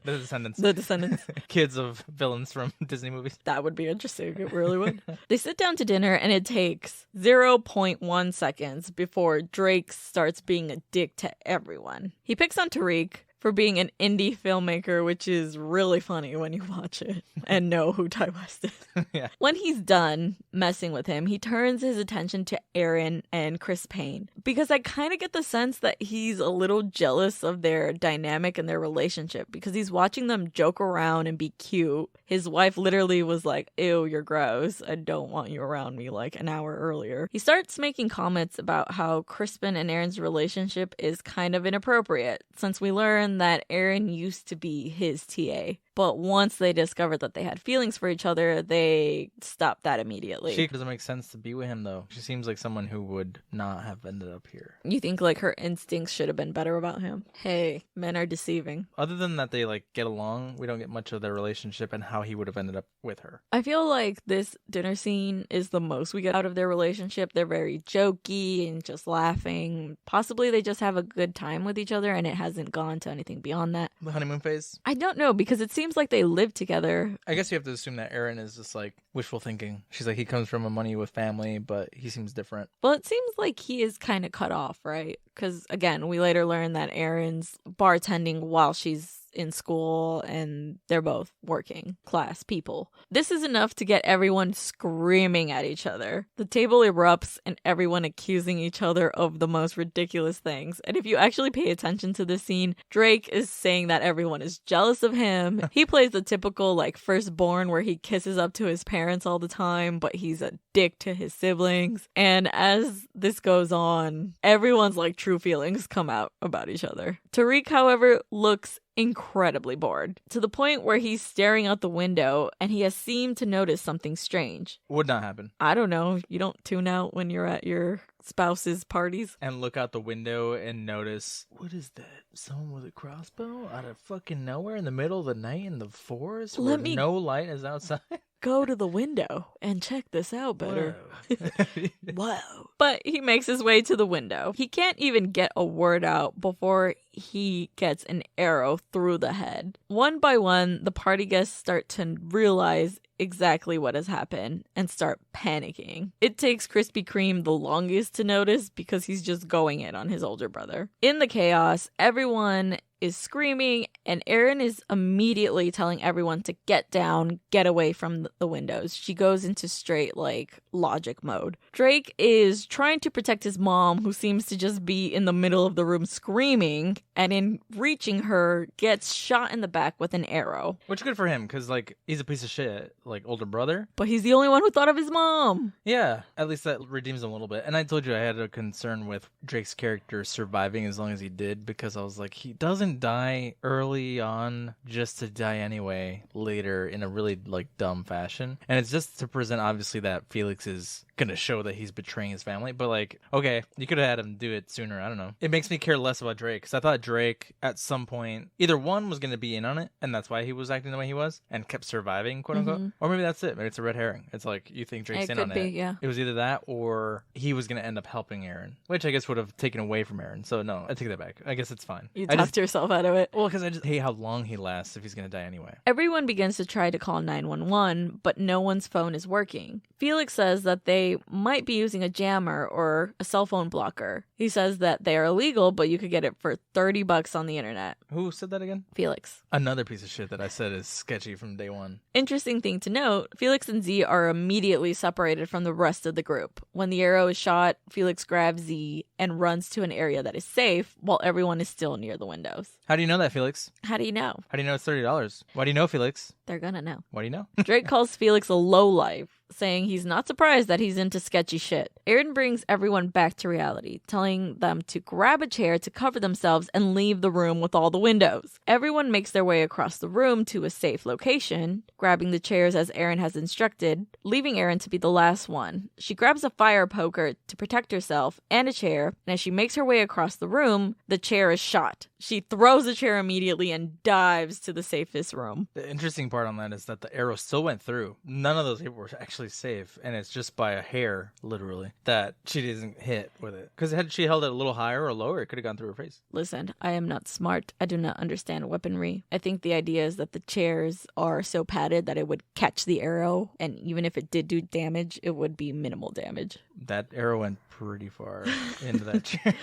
The descendants. The descendants. Kids of villains from Disney movies. That would be interesting. It really would. They sit down to dinner, and it takes 0.1 seconds before Drake starts being a dick to everyone. He picks on Tariq for being an indie filmmaker, which is really funny when you watch it and know who Ty West is. Yeah. When he's done messing with him, he turns his attention to Erin and Chris Payne, because I kind of get the sense that he's a little jealous of their dynamic and their relationship, because he's watching them joke around and be cute. His wife literally was like, ew, you're gross. I don't want you around me, like an hour earlier. He starts making comments about how Crispin and Erin's relationship is kind of inappropriate, since we learn that Erin used to be his TA. But once they discovered that they had feelings for each other, they stopped that immediately. She doesn't make sense to be with him, though. She seems like someone who would not have ended up here. You think, like, her instincts should have been better about him? Hey, men are deceiving. Other than that they, like, get along, we don't get much of their relationship and how he would have ended up with her. I feel like this dinner scene is the most we get out of their relationship. They're very jokey and just laughing. Possibly they just have a good time with each other and it hasn't gone to anything beyond that. The honeymoon phase? I don't know, because it seems like they live together. I guess you have to assume that Erin is just, like, wishful thinking. She's like, he comes from a money with family, but he seems different. Well, it seems like he is kind of cut off, right? Because, again, we later learn that Erin's bartending while she's in school and they're both working class people. This is enough to get everyone screaming at each other. The table erupts and everyone accusing each other of the most ridiculous things. And if you actually pay attention to this scene, Drake is saying that everyone is jealous of him. He plays the typical, like, firstborn where he kisses up to his parents all the time, but he's a dick to his siblings. And as this goes on, everyone's, like, true feelings come out about each other. Tariq, however, looks incredibly bored, to the point where he's staring out the window and he has seemed to notice something strange. Would not happen. I don't know. You don't tune out when you're at your spouse's parties? And look out the window and notice, what is that? Someone with a crossbow out of fucking nowhere in the middle of the night in the forest where no light is outside? Go to the window and check this out better. Whoa. Whoa. But he makes his way to the window. He can't even get a word out before he gets an arrow through the head. One by one, the party guests start to realize exactly what has happened and start panicking. It takes Krispy Kreme the longest to notice because he's just going in on his older brother. In the chaos, everyone is screaming, and Erin is immediately telling everyone to get down, get away from the windows. She goes into straight, like, logic mode. Drake is trying to protect his mom, who seems to just be in the middle of the room screaming, and in reaching her, gets shot in the back with an arrow. Which good for him, because, like, he's a piece of shit, like, older brother. But he's the only one who thought of his mom. Yeah, at least that redeems him a little bit. And I told you I had a concern with Drake's character surviving as long as he did, because I was like, he doesn't die early on just to die anyway later in a really, like, dumb fashion. And it's just to present, obviously, that Felix is going to show that he's betraying his family. But like, okay, you could have had him do it sooner. I don't know. It makes me care less about Drake because I thought Drake at some point either one was going to be in on it and that's why he was acting the way he was and kept surviving, quote unquote. Or maybe that's it. Maybe it's a red herring. It's like you think Drake's in on it. Yeah. It was either that or he was going to end up helping Aaron, which I guess would have taken away from Aaron. So no, I take that back. I guess it's fine. You talked yourself out of it. Well, because I just hate how long he lasts if he's going to die anyway. Everyone begins to try to call 911, but no one's phone is working. Felix says that they might be using a jammer or a cell phone blocker. He says that they are illegal, but you could get it for $30 on the internet. Who said that again? Felix. Another piece of shit that I said is sketchy from day one. Interesting thing to note, Felix and Z are immediately separated from the rest of the group. When the arrow is shot, Felix grabs Z and runs to an area that is safe while everyone is still near the windows. How do you know that, Felix? How do you know? How do you know it's $30? Why do you know, Felix? They're gonna know. What do you know? Drake calls Felix a lowlife, saying he's not surprised that he's into sketchy shit. Aaron brings everyone back to reality, telling them to grab a chair to cover themselves and leave the room with all the windows. Everyone makes their way across the room to a safe location, grabbing the chairs as Aaron has instructed, leaving Aaron to be the last one. She grabs a fire poker to protect herself and a chair, and as she makes her way across the room, the chair is shot. She throws the chair immediately and dives to the safest room. The interesting part on that is that the arrow still went through. None of those people were actually safe, and it's just by a hair, literally, that she doesn't hit with it. Because had she held it a little higher or lower, it could have gone through her face. Listen, I am not smart. I do not understand weaponry. I think the idea is that the chairs are so padded that it would catch the arrow, and even if it did do damage, it would be minimal damage. That arrow went pretty far into that chair.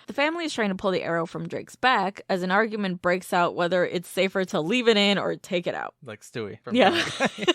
The family is trying to pull the arrow from Drake's back as an argument breaks out whether it's safer to leave it in or take it out. Like Stewie. Yeah.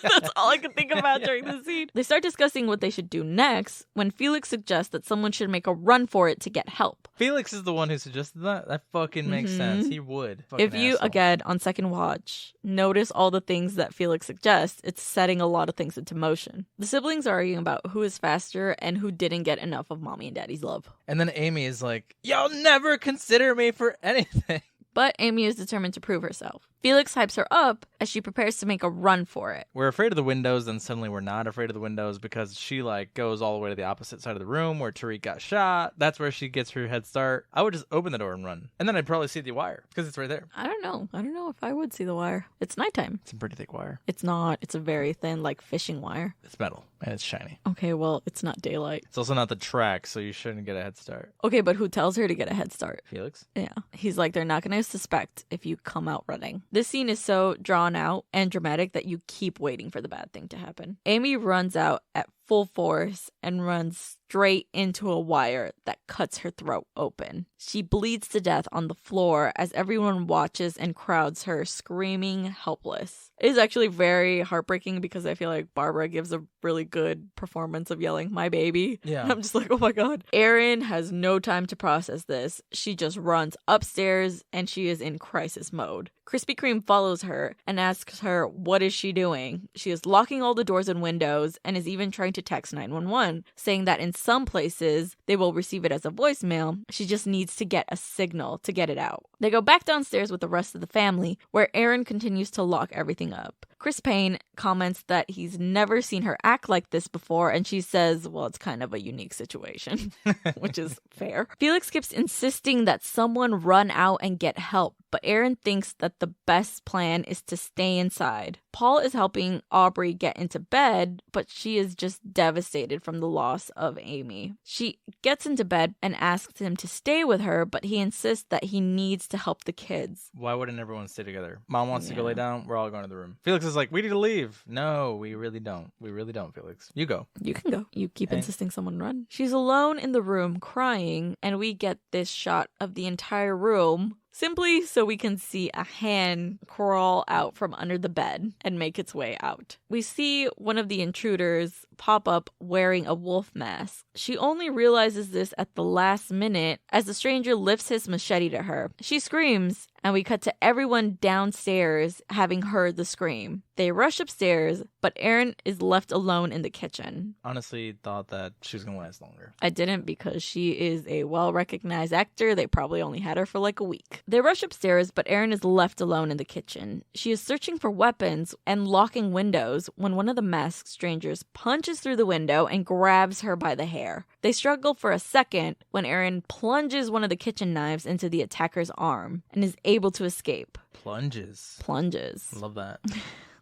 That's all I could think about during the scene. They start discussing what they should do next when Felix suggests that someone should make a run for it to get help. Felix is the one who suggested that? That fucking makes sense. He would. If you, asshole. again, on second watch, notice all the things that Felix suggests, it's setting a lot of things into motion. The siblings are arguing about who is faster and who didn't get enough of mommy and daddy's love. And then Amy is like, y'all never consider me for anything. But Amy is determined to prove herself. Felix hypes her up as she prepares to make a run for it. We're afraid of the windows, then suddenly we're not afraid of the windows because she goes all the way to the opposite side of the room where Tariq got shot. That's where she gets her head start. I would just open the door and run. And then I'd probably see the wire because it's right there. I don't know. I don't know if I would see the wire. It's nighttime. It's a pretty thick wire. It's not. It's a very thin, like fishing wire. It's metal and it's shiny. Okay, well, it's not daylight. It's also not the track, so you shouldn't get a head start. Okay, but who tells her to get a head start? Felix? Yeah. He's like, they're not going to suspect if you come out running. This scene is so drawn out and dramatic that you keep waiting for the bad thing to happen. Amy runs out at full force and runs straight into a wire that cuts her throat open. She bleeds to death on the floor as everyone watches and crowds her, screaming helpless. It is actually very heartbreaking because I feel like Barbara gives a really good performance of yelling, "My baby." Yeah. I'm just like, oh my god. Erin has no time to process this. She just runs upstairs and she is in crisis mode. Krispy Kreme follows her and asks her what is she doing. She is locking all the doors and windows and is even trying to text 911, saying that in some places they will receive it as a voicemail. She just needs to get a signal to get it out. They go back downstairs with the rest of the family, where Erin continues to lock everything up. Chris Payne comments that he's never seen her act like this before, and she says, well, it's kind of a unique situation, which is fair. Felix keeps insisting that someone run out and get help, but Erin thinks that the best plan is to stay inside. Paul is helping Aubrey get into bed, but she is just devastated from the loss of Amy. She gets into bed and asks him to stay with her, but he insists that he needs to help the kids. Why wouldn't everyone stay together? Mom wants to go lay down. We're all going to the room. Felix is like, we need to leave. No, we really don't. We really don't, Felix. You go. You can go. You keep insisting someone run. She's alone in the room crying, and we get this shot of the entire room simply so we can see a hand crawl out from under the bed and make its way out. We see one of the intruders pop up wearing a wolf mask. She only realizes this at the last minute as the stranger lifts his machete to her. She screams, and we cut to everyone downstairs having heard the scream. They rush upstairs, but Erin is left alone in the kitchen. Honestly, thought that she was going to last longer. I didn't, because she is a well-recognized actor. They probably only had her for like a week. They rush upstairs, but Erin is left alone in the kitchen. She is searching for weapons and locking windows when one of the masked strangers punches through the window and grabs her by the hair. They struggle for a second when Erin plunges one of the kitchen knives into the attacker's arm and is able to escape. Plunges. Love that.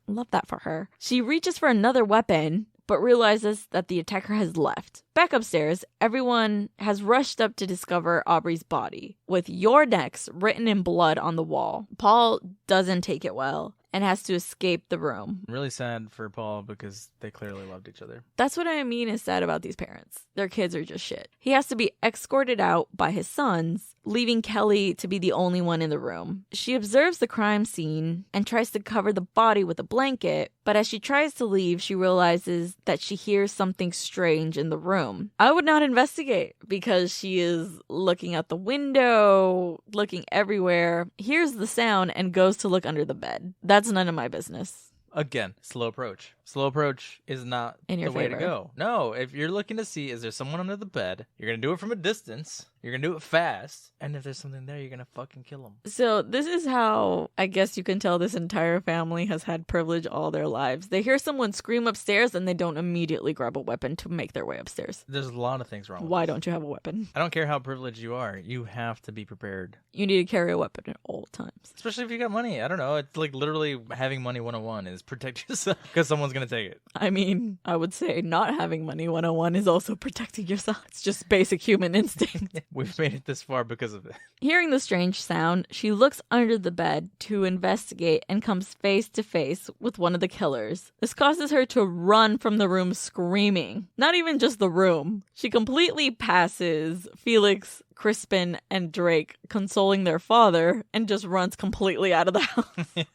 Love that for her. She reaches for another weapon, but realizes that the attacker has left. Back upstairs, everyone has rushed up to discover Aubrey's body, with "Your next" written in blood on the wall. Paul doesn't take it well and has to escape the room. Really sad for Paul because they clearly loved each other. That's what I mean is sad about these parents. Their kids are just shit. He has to be escorted out by his sons, leaving Kelly to be the only one in the room. She observes the crime scene and tries to cover the body with a blanket, but as she tries to leave, she realizes that she hears something strange in the room. I would not investigate because she is looking out the window, looking everywhere, hears the sound, and goes to look under the bed. That's none of my business. Again, slow approach. Slow approach is not the way to go. No, if you're looking to see, is there someone under the bed, you're going to do it from a distance. You're going to do it fast. And if there's something there, you're going to fucking kill them. So this is how I guess you can tell this entire family has had privilege all their lives. They hear someone scream upstairs and they don't immediately grab a weapon to make their way upstairs. There's a lot of things wrong with Why this. don't you have a weapon? I don't care how privileged you are. You have to be prepared. You need to carry a weapon at all times. Especially if you got money. I don't know. It's like literally having money 101 is protect yourself because someone's going to take it. I mean, I would say not having money 101 is also protecting yourself. It's just basic human instinct. We've made it this far because of it. Hearing the strange sound, she looks under the bed to investigate and comes face to face with one of the killers. This causes her to run from the room screaming. Not even just the room. She completely passes Felix, Crispin, and Drake consoling their father and just runs completely out of the house.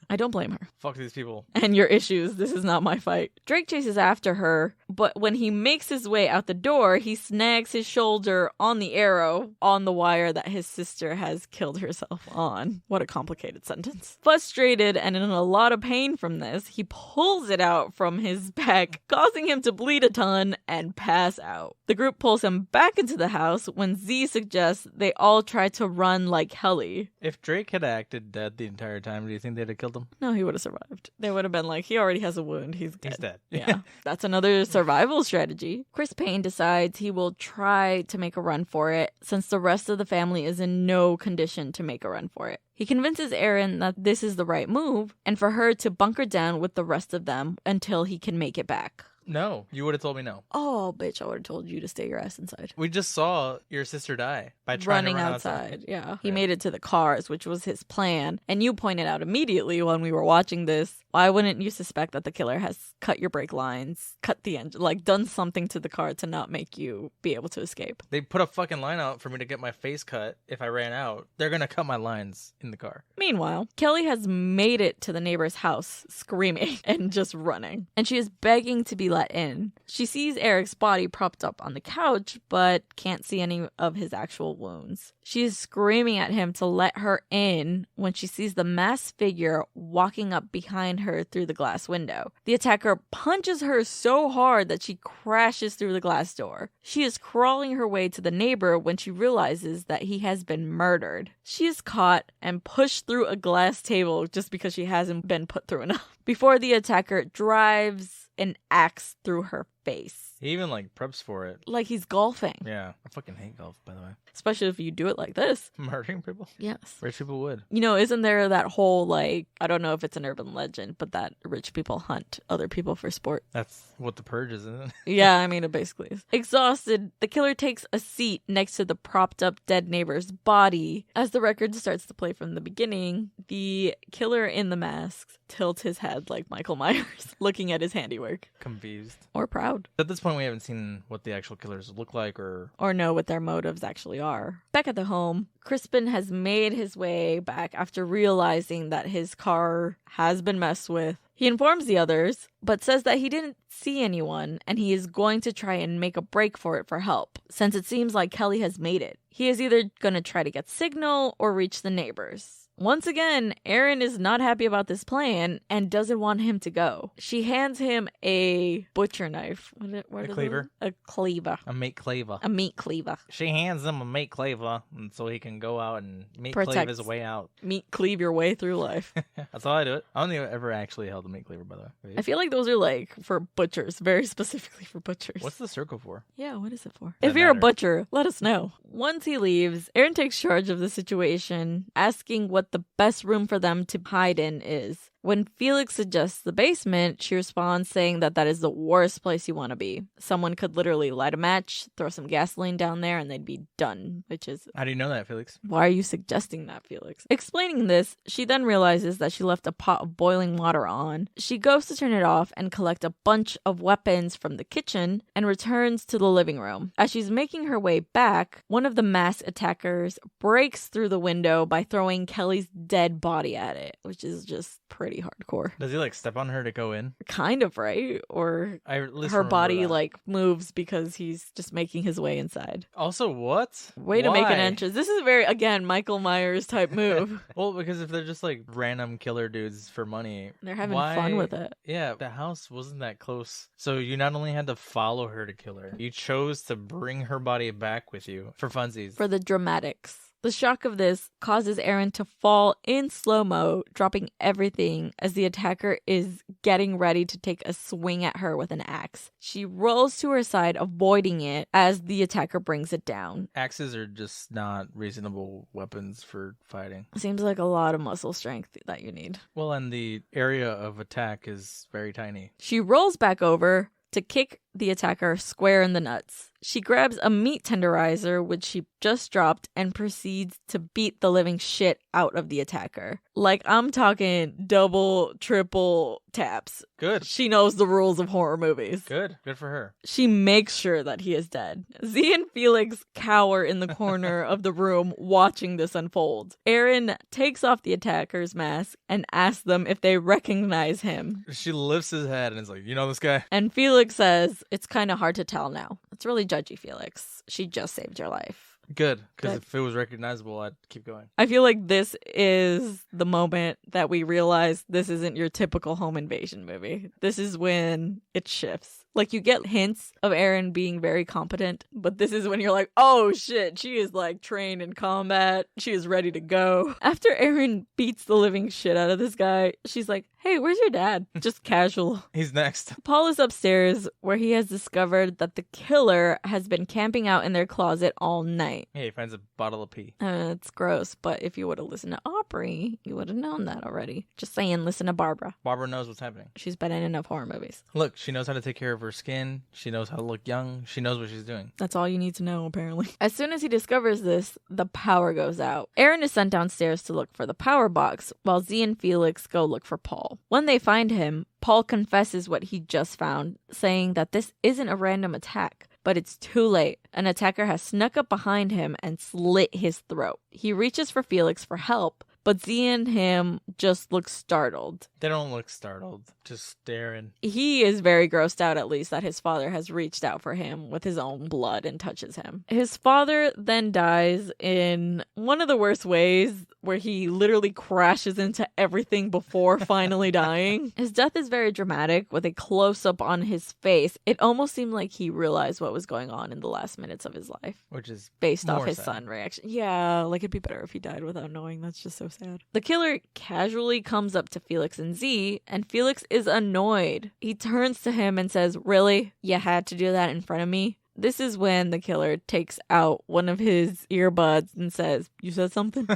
I don't blame her. Fuck these people. And your issues. This is not my fight. Drake chases after her, but when he makes his way out the door, he snags his shoulder on the arrow on the wire that his sister has killed herself on. What a complicated sentence. Frustrated and in a lot of pain from this, he pulls it out from his back, causing him to bleed a ton and pass out. The group pulls him back into the house when Z suggests they all try to run like Kelly. If Drake had acted dead the entire time, do you think they'd have killed him? No, he would have survived. They would have been like, he already has a wound. He's dead. He's dead. Yeah. That's another survival strategy. Chris Payne decides he will try to make a run for it since the rest of the family is in no condition to make a run for it. He convinces Erin that this is the right move and for her to bunker down with the rest of them until he can make it back. No, you would have told me no. Oh, bitch, I would have told you to stay your ass inside. We just saw your sister die by trying Running to run outside. Yeah. He Yeah. made it to the cars, which was his plan. And you pointed out immediately when we were watching this, why wouldn't you suspect that the killer has cut your brake lines, cut the engine, like done something to the car to not make you be able to escape? They put a fucking line out for me to get my face cut if I ran out. They're going to cut my lines in the car. Meanwhile, Kelly has made it to the neighbor's house screaming and just running, and she is begging to be let in. She sees Erick's body propped up on the couch, but can't see any of his actual wounds. She is screaming at him to let her in when she sees the masked figure walking up behind her through the glass window. The attacker punches her so hard that she crashes through the glass door. She is crawling her way to the neighbor when she realizes that he has been murdered. She is caught and pushed through a glass table just because she hasn't been put through enough before the attacker drives an axe through her face. He even like preps for it. Like he's golfing. Yeah, I fucking hate golf, by the way. Especially if you do it like this. Murdering people? Yes. Rich people would. You know, isn't there that whole, like, I don't know if it's an urban legend, but that rich people hunt other people for sport? That's what the purge is, isn't it? Yeah, I mean, it basically is. Exhausted, the killer takes a seat next to the propped up dead neighbor's body. As the record starts to play from the beginning, the killer in the mask tilts his head like Michael Myers, looking at his handiwork. Confused. Or proud. At this point, we haven't seen what the actual killers look like or know what their motives actually are. Back at the home, Crispin has made his way back after realizing that his car has been messed with. He informs the others, but says that he didn't see anyone and he is going to try and make a break for it for help, since it seems like Kelly has made it. He is either going to try to get signal or reach the neighbors. Once again, Aaron is not happy about this plan and doesn't want him to go. She hands him a butcher knife. A cleaver. A cleaver. A meat cleaver. A meat cleaver. She hands him a meat cleaver, and so he can go out and cleave his way out. Meat cleave your way through life. That's how I do it. I don't think I've ever actually held a meat cleaver, by the way. I feel like those are like for butchers, very specifically for butchers. What's the circle for? Yeah, what is it for? Doesn't If you're matter. a butcher, let us know. Once he leaves, Aaron takes charge of the situation, asking what the best room for them to hide in is. When Felix suggests the basement, she responds saying that is the worst place you want to be. Someone could literally light a match, throw some gasoline down there, and they'd be done, which is... How do you know that, Felix? Why are you suggesting that, Felix? Explaining this, she then realizes that she left a pot of boiling water on. She goes to turn it off and collect a bunch of weapons from the kitchen and returns to the living room. As she's making her way back, one of the masked attackers breaks through the window by throwing Kelly's dead body at it, which is just pretty hardcore. Does he step on her to go in? Kind of, right? Or I at least her remember body that. moves because he's just making his way inside. Also, what? Way to make an Why? entrance. This is very, again, Michael Myers type move. Well, because if they're just random killer dudes for money, They're having why... fun with it. Yeah, the house wasn't that close. So you not only had to follow her to kill her, you chose to bring her body back with you for funsies. For the dramatics. The shock of this causes Aaron to fall in slow-mo, dropping everything as the attacker is getting ready to take a swing at her with an axe. She rolls to her side, avoiding it as the attacker brings it down. Axes are just not reasonable weapons for fighting. Seems like a lot of muscle strength that you need. Well, and the area of attack is very tiny. She rolls back over to kick the attacker square in the nuts. She grabs a meat tenderizer, which she just dropped, and proceeds to beat the living shit out of the attacker. I'm talking double, triple taps. Good. She knows the rules of horror movies. Good for her. She makes sure that he is dead. Z and Felix cower in the corner of the room watching this unfold. Aaron takes off the attacker's mask and asks them if they recognize him. She lifts his head and is like, you know this guy? And Felix says, it's kind of hard to tell now. It's really judgy, Felix. She just saved your life. Good, because Good. if it was recognizable, I'd keep going. I feel like this is the moment that we realize this isn't your typical home invasion movie. This is when it shifts. You get hints of Aaron being very competent, but this is when you're like, oh shit, she is trained in combat. She is ready to go. After Aaron beats the living shit out of this guy, she's like, hey, where's your dad? Just casual. He's next. Paul is upstairs where he has discovered that the killer has been camping out in their closet all night. Yeah, he finds a bottle of pee. It's gross, but if you would have listened to Aubrey, you would have known that already. Just saying, listen to Barbara. Barbara knows what's happening. She's been in enough horror movies. Look, she knows how to take care of her skin. She knows how to look young. She knows what she's doing. That's all you need to know, apparently. As soon as he discovers this, the power goes out. Aaron is sent downstairs to look for the power box, while Z and Felix go look for Paul. When they find him, Paul confesses what he just found, saying that this isn't a random attack. But it's too late. An attacker has snuck up behind him and slit his throat. He reaches for Felix for help, but Z and him just look startled. They don't look startled, just staring. He is very grossed out, at least, that his father has reached out for him with his own blood and touches him. His father then dies in one of the worst ways, where he literally crashes into everything before finally dying. His death is very dramatic, with a close-up on his face. It almost seemed like he realized what was going on in the last minutes of his life. Which is Based off more his sad. son reaction. Yeah, it'd be better if he died without knowing. That's just so sad. The killer casually comes up to Felix and Z, and Felix is annoyed. He turns to him and says, really? You had to do that in front of me? This is when the killer takes out one of his earbuds and says, you said something?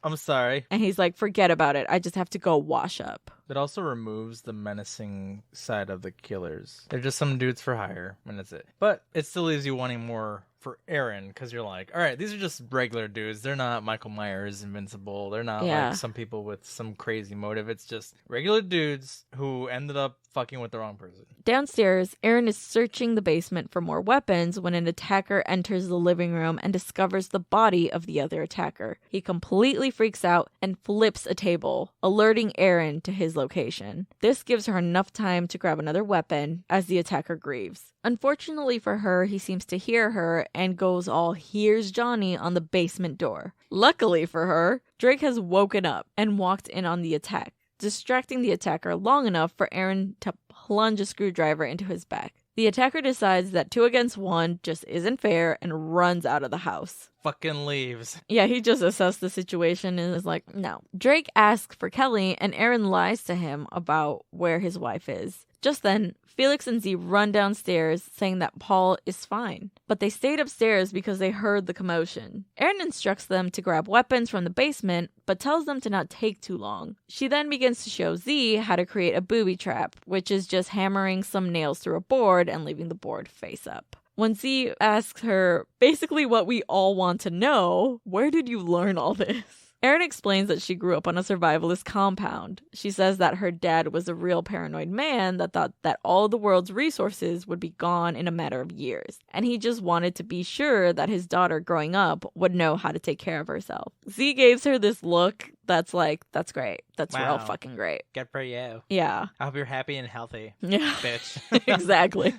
I'm sorry. And he's like, forget about it. I just have to go wash up. It also removes the menacing side of the killers. They're just some dudes for hire, and that's it. But it still leaves you wanting more for Aaron, because you're like, all right, these are just regular dudes. They're not Michael Myers, Invincible. They're not Yeah. like some people with some crazy motive. It's just regular dudes who ended up fucking with the wrong person. Downstairs, Aaron is searching the basement for more weapons when an attacker enters the living room and discovers the body of the other attacker. He completely freaks out and flips a table, alerting Aaron to his location. This gives her enough time to grab another weapon as the attacker grieves. Unfortunately for her, he seems to hear her and goes all "here's Johnny" on the basement door. Luckily for her, Drake has woken up and walked in on the attack, distracting the attacker long enough for Aaron to plunge a screwdriver into his back. The attacker decides that 2 against 1 just isn't fair and runs out of the house. Fucking leaves. Yeah, he just assessed the situation and is like, no. Drake asks for Kelly, and Aaron lies to him about where his wife is. Just then, Felix and Z run downstairs saying that Paul is fine, but they stayed upstairs because they heard the commotion. Aaron instructs them to grab weapons from the basement, but tells them to not take too long. She then begins to show Z how to create a booby trap, which is just hammering some nails through a board and leaving the board face up. When Z asks her basically what we all want to know, where did you learn all this? Aaron explains that she grew up on a survivalist compound. She says that her dad was a real paranoid man that thought that all the world's resources would be gone in a matter of years, and he just wanted to be sure that his daughter growing up would know how to take care of herself. Z gives her this look that's like, that's great. That's real fucking great. Good for you. Yeah. I hope you're happy and healthy. Yeah. Bitch. Exactly.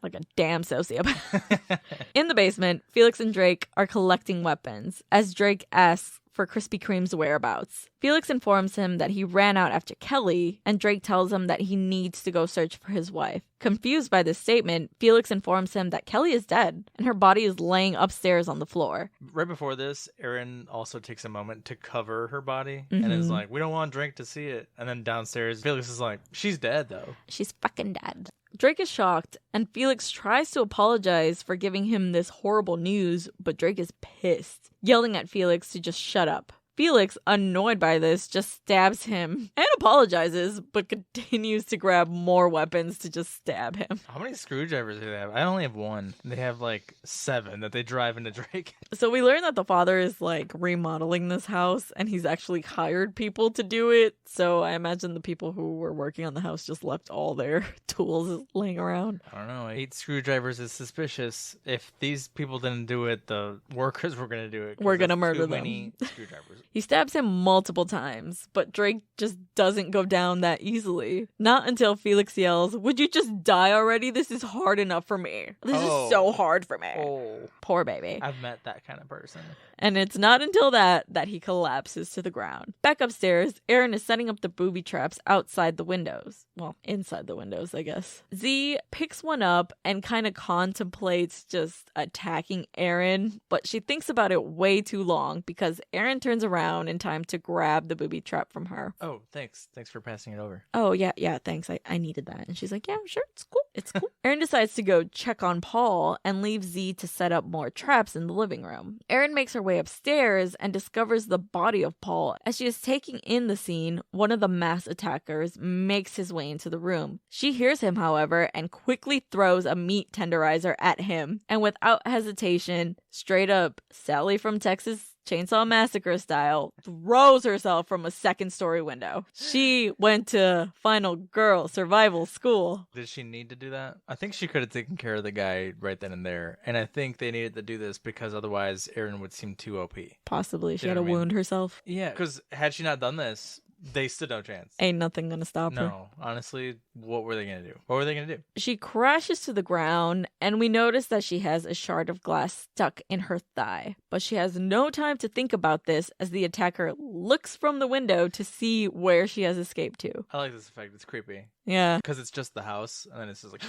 Like a damn sociopath. In the basement, Felix and Drake are collecting weapons as Drake asks for Krispy Kreme's whereabouts. Felix informs him that he ran out after Kelly, and Drake tells him that he needs to go search for his wife. Confused by this statement, Felix informs him that Kelly is dead, and her body is laying upstairs on the floor. Right before this, Aaron also takes a moment to cover her body, and is like, we don't want Drake to see it. And then downstairs, Felix is like, she's dead, though. She's fucking dead. Drake is shocked, and Felix tries to apologize for giving him this horrible news, but Drake is pissed, yelling at Felix to just shut up. Felix, annoyed by this, just stabs him and apologizes, but continues to grab more weapons to just stab him. How many screwdrivers do they have? I only have one. They have like 7 that they drive into Drake. So we learn that the father is like remodeling this house, and he's actually hired people to do it. So I imagine the people who were working on the house just left all their tools laying around. I don't know. 8 screwdrivers is suspicious. If these people didn't do it, the workers were going to do it. We're going to murder them. Too many screwdrivers. He stabs him multiple times, but Drake just doesn't go down that easily. Not until Felix yells, "Would you just die already? This is hard enough for me. This is so hard for me." Oh. Poor baby. I've met that kind of person. And it's not until that he collapses to the ground. Back upstairs, Aaron is setting up the booby traps outside the windows. Well, inside the windows, I guess. Z picks one up and kind of contemplates just attacking Aaron, but she thinks about it way too long because Aaron turns around in time to grab the booby trap from her. Oh, thanks. Thanks for passing it over. Oh, yeah, thanks. I needed that. And she's like, yeah, sure, it's cool. It's cool. Aaron decides to go check on Paul and leaves Z to set up more traps in the living room. Aaron makes her way upstairs and discovers the body of Paul. As she is taking in the scene, one of the mass attackers makes his way into the room. She hears him, however, and quickly throws a meat tenderizer at him. And without hesitation, straight up Sally from Texas Chainsaw Massacre style, throws herself from a 2nd-story window. She went to final girl survival school. Did she need to do that? I think she could have taken care of the guy right then and there. And I think they needed to do this because otherwise Aaron would seem too OP. Possibly. She had to wound herself. Yeah, because had she not done this, they stood no chance. Ain't nothing gonna stop her. No, honestly, what were they gonna do? What were they gonna do? She crashes to the ground, and we notice that she has a shard of glass stuck in her thigh. But she has no time to think about this as the attacker looks from the window to see where she has escaped to. I like this effect. It's creepy. Yeah. Because it's just the house, and then it's just like...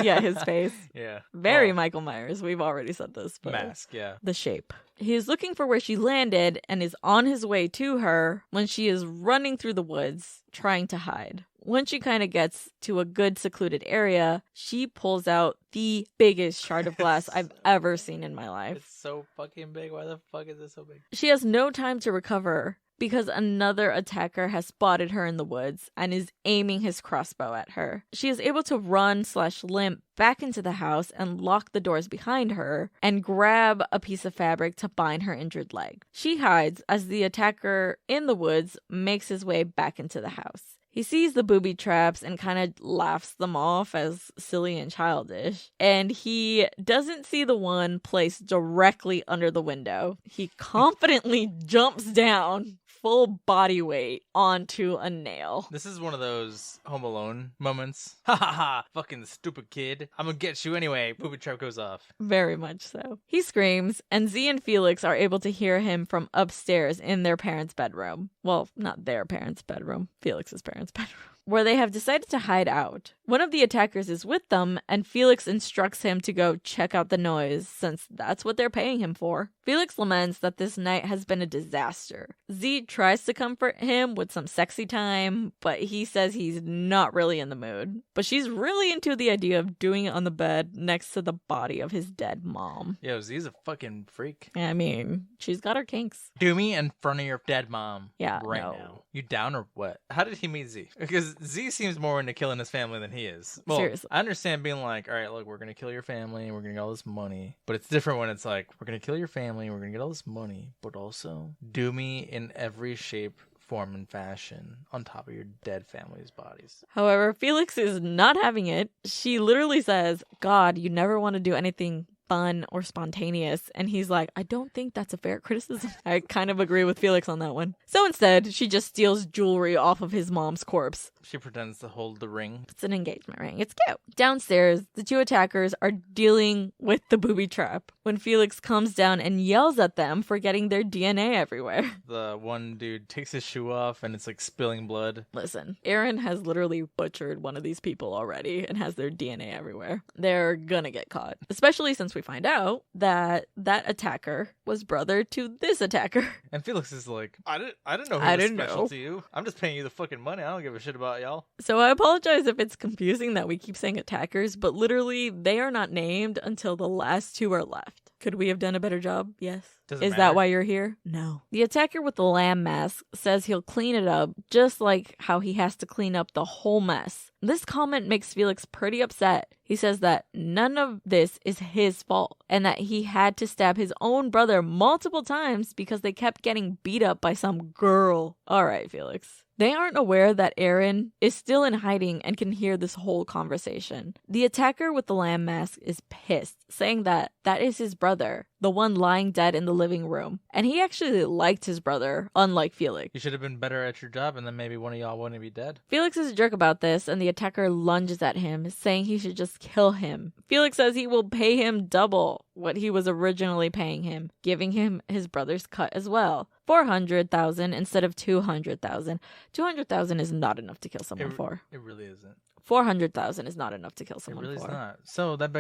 Yeah, his face. Yeah. Very Michael Myers. We've already said this. But Mask, yeah. The shape. He is looking for where she landed and is on his way to her when she is running through the woods, trying to hide. When she kind of gets to a good secluded area, she pulls out the biggest shard of glass I've ever seen in my life. It's so fucking big. Why the fuck is it so big? She has no time to recover because another attacker has spotted her in the woods and is aiming his crossbow at her. She is able to run/limp back into the house and lock the doors behind her and grab a piece of fabric to bind her injured leg. She hides as the attacker in the woods makes his way back into the house. He sees the booby traps and kind of laughs them off as silly and childish. And he doesn't see the one placed directly under the window. He confidently jumps down, full body weight onto a nail. This is one of those Home Alone moments. Ha ha ha, fucking stupid kid. I'm gonna get you anyway. Booby trap goes off. Very much so. He screams, and Z and Felix are able to hear him from upstairs in their parents' bedroom. Well, not their parents' bedroom, Felix's parents' bedroom, where they have decided to hide out. One of the attackers is with them, and Felix instructs him to go check out the noise, since that's what they're paying him for. Felix laments that this night has been a disaster. Z tries to comfort him with some sexy time, but he says he's not really in the mood. But she's really into the idea of doing it on the bed next to the body of his dead mom. Yo, Z's a fucking freak. I mean, she's got her kinks. Do me in front of your dead mom. Yeah, right no. now. You down or what? How did he meet Z? Because Z seems more into killing his family than he is. Well, Seriously. I understand being like, all right, look, we're going to kill your family. We're going to get all this money. But it's different when it's like, we're going to kill your family. We're going to get all this money. But also, do me in every shape, form, and fashion on top of your dead family's bodies. However, Felix is not having it. She literally says, God, you never want to do anything fun or spontaneous. And he's like, I don't think that's a fair criticism. I kind of agree with Felix on that one. So instead, she just steals jewelry off of his mom's corpse. She pretends to hold the ring. It's an engagement ring. It's cute. Downstairs, the two attackers are dealing with the booby trap when Felix comes down and yells at them for getting their DNA everywhere. The one dude takes his shoe off and it's like spilling blood. Listen, Aaron has literally butchered one of these people already and has their DNA everywhere. They're gonna get caught. Especially since we find out that that attacker was brother to this attacker. And Felix is like, I didn't know who was special to you. I'm just paying you the fucking money. I don't give a shit about y'all. So I apologize if it's confusing that we keep saying attackers, but literally they are not named until the last two are left. Could we have done a better job? Yes. Doesn't Is matter. that why you're here? No. The attacker with the lamb mask says he'll clean it up, just like how he has to clean up the whole mess. This comment makes Felix pretty upset. He says that none of this is his fault and that he had to stab his own brother multiple times because they kept getting beat up by some girl. All right, Felix. They aren't aware that Aaron is still in hiding and can hear this whole conversation. The attacker with the lamb mask is pissed, saying that that is his brother, the one lying dead in the living room. And he actually liked his brother, unlike Felix. You should have been better at your job and then maybe one of y'all wouldn't be dead. Felix is a jerk about this, and the attacker lunges at him, saying he should just kill him. Felix says he will pay him double what he was originally paying him, giving him his brother's cut as well. 400,000 instead of 200,000. 200,000 is not enough to kill someone for. It really isn't. 400,000 is not enough to kill It someone really for. is not. So that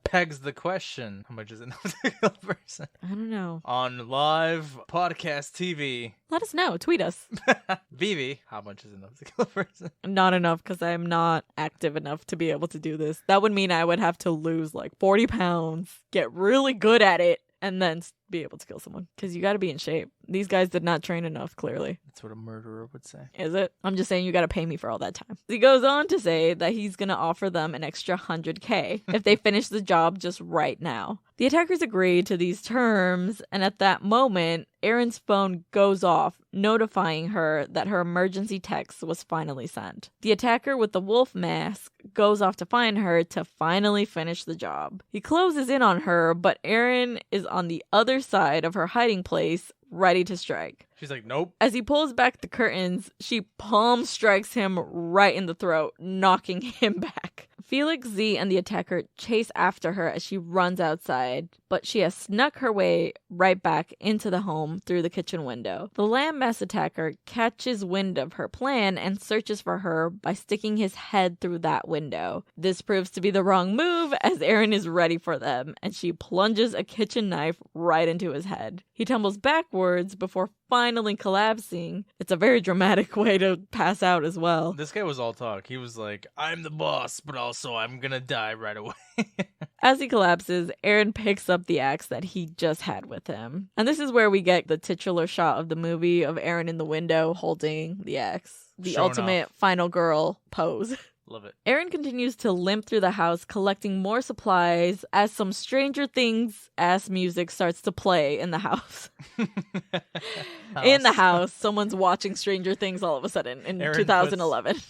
pegs the question. How much is enough to kill a person? I don't know. On live podcast TV. Let us know. Tweet us. Vivi, how much is enough to kill a person? Not enough, because I'm not active enough to be able to do this. That would mean I would have to lose like 40 pounds, get really good at it, and then be able to kill someone. Because you got to be in shape. These guys did not train enough, clearly. That's what a murderer would say. Is it? I'm just saying you got to pay me for all that time. He goes on to say that he's going to offer them an extra 100K if they finish the job just right now. The attackers agree to these terms, and at that moment, Erin's phone goes off, notifying her that her emergency text was finally sent. The attacker with the wolf mask goes off to find her to finally finish the job. He closes in on her, but Erin is on the other side of her hiding place, ready to strike. She's like, nope. As he pulls back the curtains, she palm strikes him right in the throat, knocking him back. Felix, Z, and the attacker chase after her as she runs outside, but she has snuck her way right back into the home through the kitchen window. The landmass attacker catches wind of her plan and searches for her by sticking his head through that window. This proves to be the wrong move as Erin is ready for them, and she plunges a kitchen knife right into his head. He tumbles backwards before finally collapsing. It's a very dramatic way to pass out as well. This guy was all talk. He was like, I'm the boss, but also I'm gonna die right away. As he collapses, Aaron picks up the axe that he just had with him. And this is where we get the titular shot of the movie of Aaron in the window holding the axe. The Showing ultimate off. final girl pose. Love it. Aaron continues to limp through the house, collecting more supplies as some Stranger Things-ass music starts to play in the house. In the house, someone's watching Stranger Things all of a sudden in 2011.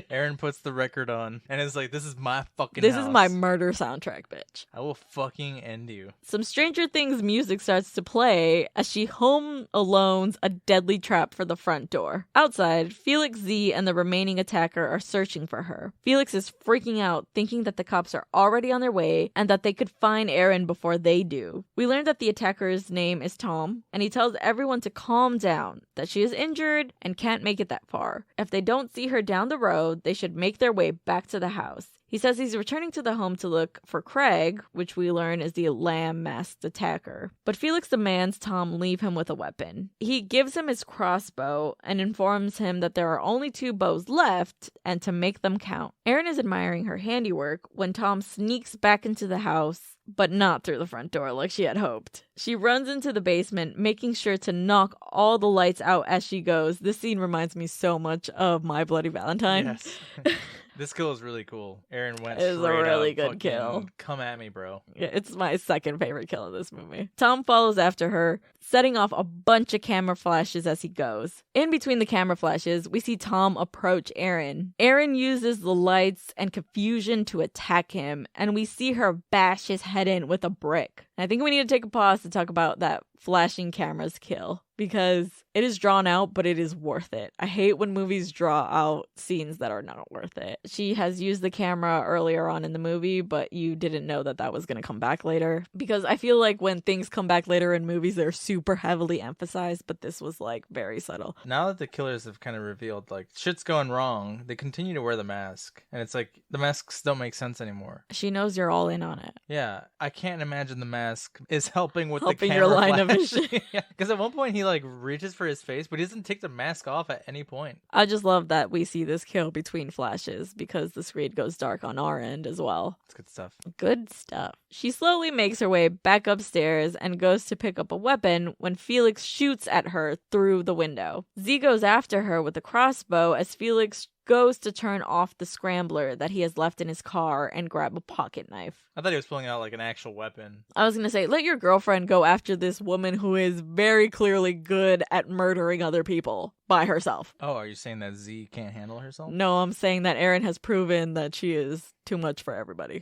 Aaron puts the record on and is like, this is my fucking This house. is my murder soundtrack, bitch. I will fucking end you. Some Stranger Things music starts to play as she home alones a deadly trap for the front door. Outside, Felix, Z, and the remaining attacker are searching for her. Felix is freaking out, thinking that the cops are already on their way and that they could find Aaron before they do. We learn that the attacker's name is Tom, and he tells everyone to calm down, that she is injured and can't make it that far. If they don't see her down the road, they should make their way back to the house. He says he's returning to the home to look for Craig, which we learn is the lamb-masked attacker. But Felix demands Tom leave him with a weapon. He gives him his crossbow and informs him that there are only 2 bows left and to make them count. Aaron is admiring her handiwork when Tom sneaks back into the house, but not through the front door like she had hoped. She runs into the basement, making sure to knock all the lights out as she goes. This scene reminds me so much of My Bloody Valentine. Yes. This kill is really cool. Aaron went It is a really good kill. Come at me, bro. Yeah, it's my second favorite kill in this movie. Tom follows after her, setting off a bunch of camera flashes as he goes. In between the camera flashes, we see Tom approach Aaron. Aaron uses the lights and confusion to attack him, and we see her bash his head in with a brick. I think we need to take a pause to talk about that flashing cameras kill, because it is drawn out, but it is worth it. I hate when movies draw out scenes that are not worth it. She has used the camera earlier on in the movie, but you didn't know that that was going to come back later. Because I feel like when things come back later in movies, they're super heavily emphasized, but this was like very subtle. Now that the killers have kind of revealed like shit's going wrong, they continue to wear the mask. And it's like the masks don't make sense anymore. She knows you're all in on it. Yeah, I can't imagine the mask is helping with Helping the your camera line of flash. vision. Yeah, because at one point he like reaches for his face, but he doesn't take the mask off at any point. I just love that we see this kill between flashes because the screen goes dark on our end as well. It's good stuff. Good stuff. She slowly makes her way back upstairs and goes to pick up a weapon when Felix shoots at her through the window. Z goes after her with a crossbow as Felix goes to turn off the scrambler that he has left in his car and grab a pocket knife. I thought he was pulling out like an actual weapon. I was going to say, let your girlfriend go after this woman who is very clearly good at murdering other people by herself. Oh, are you saying that Z can't handle herself? No, I'm saying that Erin has proven that she is too much for everybody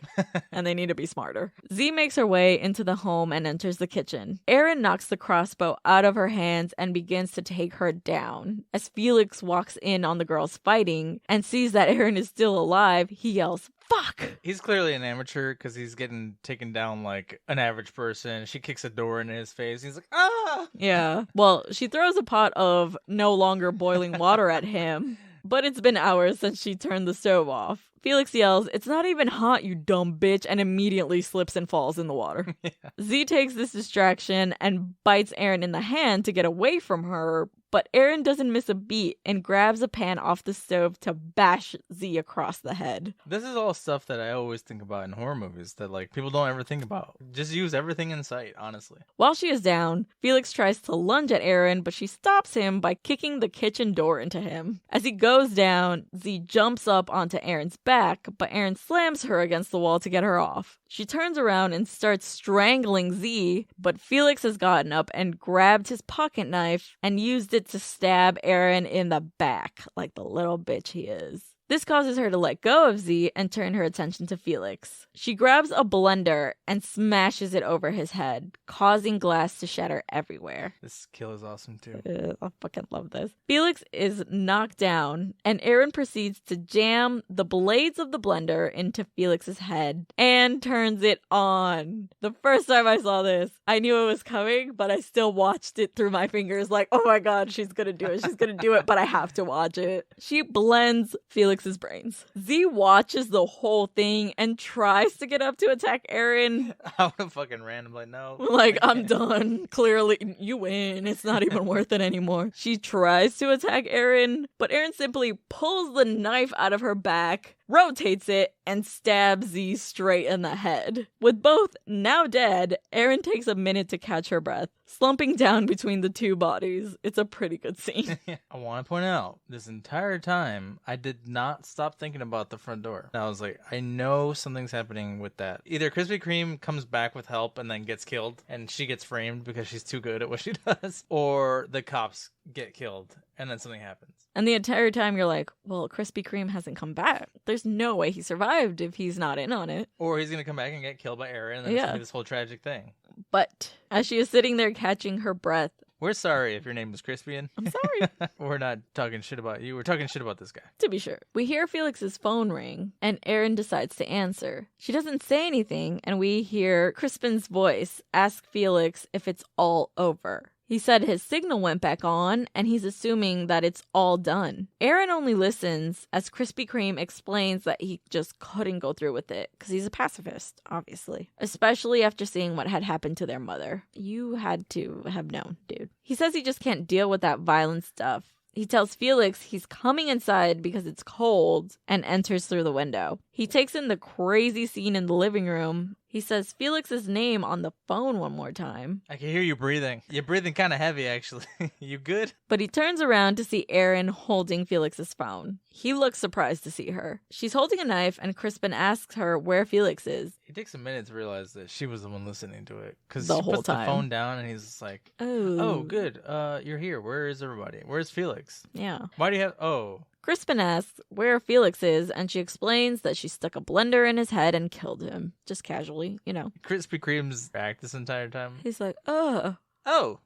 and they need to be smarter. Z makes her way into the home and enters the kitchen. Erin knocks the crossbow out of her hands and begins to take her down. As Felix walks in on the girls fighting and sees that Erin is still alive, he yells, "Fuck!" He's clearly an amateur because he's getting taken down like an average person. She kicks a door in his face. He's like, ah! Yeah. Well, she throws a pot of no longer boiling water at him, but it's been hours since she turned the stove off. Felix yells, "It's not even hot, you dumb bitch," and immediately slips and falls in the water. Yeah. Z takes this distraction and bites Erin in the hand to get away from her, but Erin doesn't miss a beat and grabs a pan off the stove to bash Z across the head. This is all stuff that I always think about in horror movies that like people don't ever think about. Just use everything in sight, honestly. While she is down, Felix tries to lunge at Erin, but she stops him by kicking the kitchen door into him. As he goes down, Z jumps up onto Erin's back, but Erin slams her against the wall to get her off. She turns around and starts strangling Z, but Felix has gotten up and grabbed his pocket knife and used it to stab Erin in the back, like the little bitch he is. This causes her to let go of Z and turn her attention to Felix. She grabs a blender and smashes it over his head, causing glass to shatter everywhere. This kill is awesome too. I fucking love this. Felix is knocked down, and Erin proceeds to jam the blades of the blender into Felix's head and turns it on. The first time I saw this, I knew it was coming, but I still watched it through my fingers like, oh my god, she's gonna do it. She's gonna do it, but I have to watch it. She blends Felix's brains. Z watches the whole thing and tries to get up to attack Erin. I would have fucking ran. I'm like, no. Like, I'm done. Clearly, you win. It's not even worth it anymore. She tries to attack Erin, but Erin simply pulls the knife out of her back, rotates it, and stabs Z straight in the head. With both now dead, Aaron takes a minute to catch her breath, slumping down between the two bodies. It's a pretty good scene. I want to point out, this entire time, I did not stop thinking about the front door. I was like, I know something's happening with that. Either Krispy Kreme comes back with help and then gets killed, and she gets framed because she's too good at what she does, or the cops get killed, and then something happens. And the entire time you're like, well, Krispy Kreme hasn't come back. There's no way he survived if he's not in on it. Or he's going to come back and get killed by Aaron, and then it's going to be this whole tragic thing. But as she is sitting there catching her breath, we're sorry if your name was Crispian. I'm sorry. We're not talking shit about you. We're talking shit about this guy. To be sure. We hear Felix's phone ring, and Aaron decides to answer. She doesn't say anything, and we hear Crispin's voice ask Felix if it's all over. He said his signal went back on, and he's assuming that it's all done. Aaron only listens as Krispy Kreme explains that he just couldn't go through with it, because he's a pacifist, obviously. Especially after seeing what had happened to their mother. You had to have known, dude. He says he just can't deal with that violent stuff. He tells Felix he's coming inside because it's cold and enters through the window. He takes in the crazy scene in the living room. He says Felix's name on the phone one more time. I can hear you breathing. You're breathing kind of heavy, actually. You good? But he turns around to see Aaron holding Felix's phone. He looks surprised to see her. She's holding a knife, and Crispin asks her where Felix is. He takes a minute to realize that she was the one listening to it. Because the she whole puts time. the phone down, and he's just like, oh, good. You're here. Where is everybody? Where's Felix? Yeah. Why do you have... Oh... Crispin asks where Felix is, and she explains that she stuck a blender in his head and killed him. Just casually, you know. Krispy Kreme's act this entire time. He's like, Oh. Okay.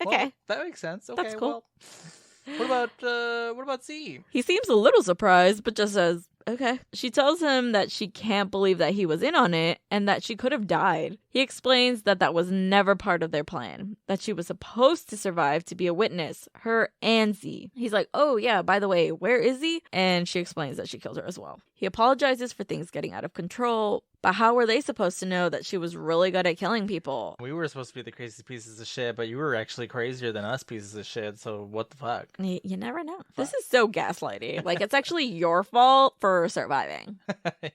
Well, that makes sense. Okay, That's cool. Well, what about Z? He seems a little surprised, but just says, okay. She tells him that she can't believe that he was in on it and that she could have died. He explains that that was never part of their plan, that she was supposed to survive to be a witness, her and Z. He's like, oh yeah, by the way, where is Z? And she explains that she killed her as well. He apologizes for things getting out of control, but how were they supposed to know that she was really good at killing people? We were supposed to be the crazy pieces of shit, but you were actually crazier than us pieces of shit, so what the fuck? You never know. This is so gaslighty. Like, it's actually your fault for surviving.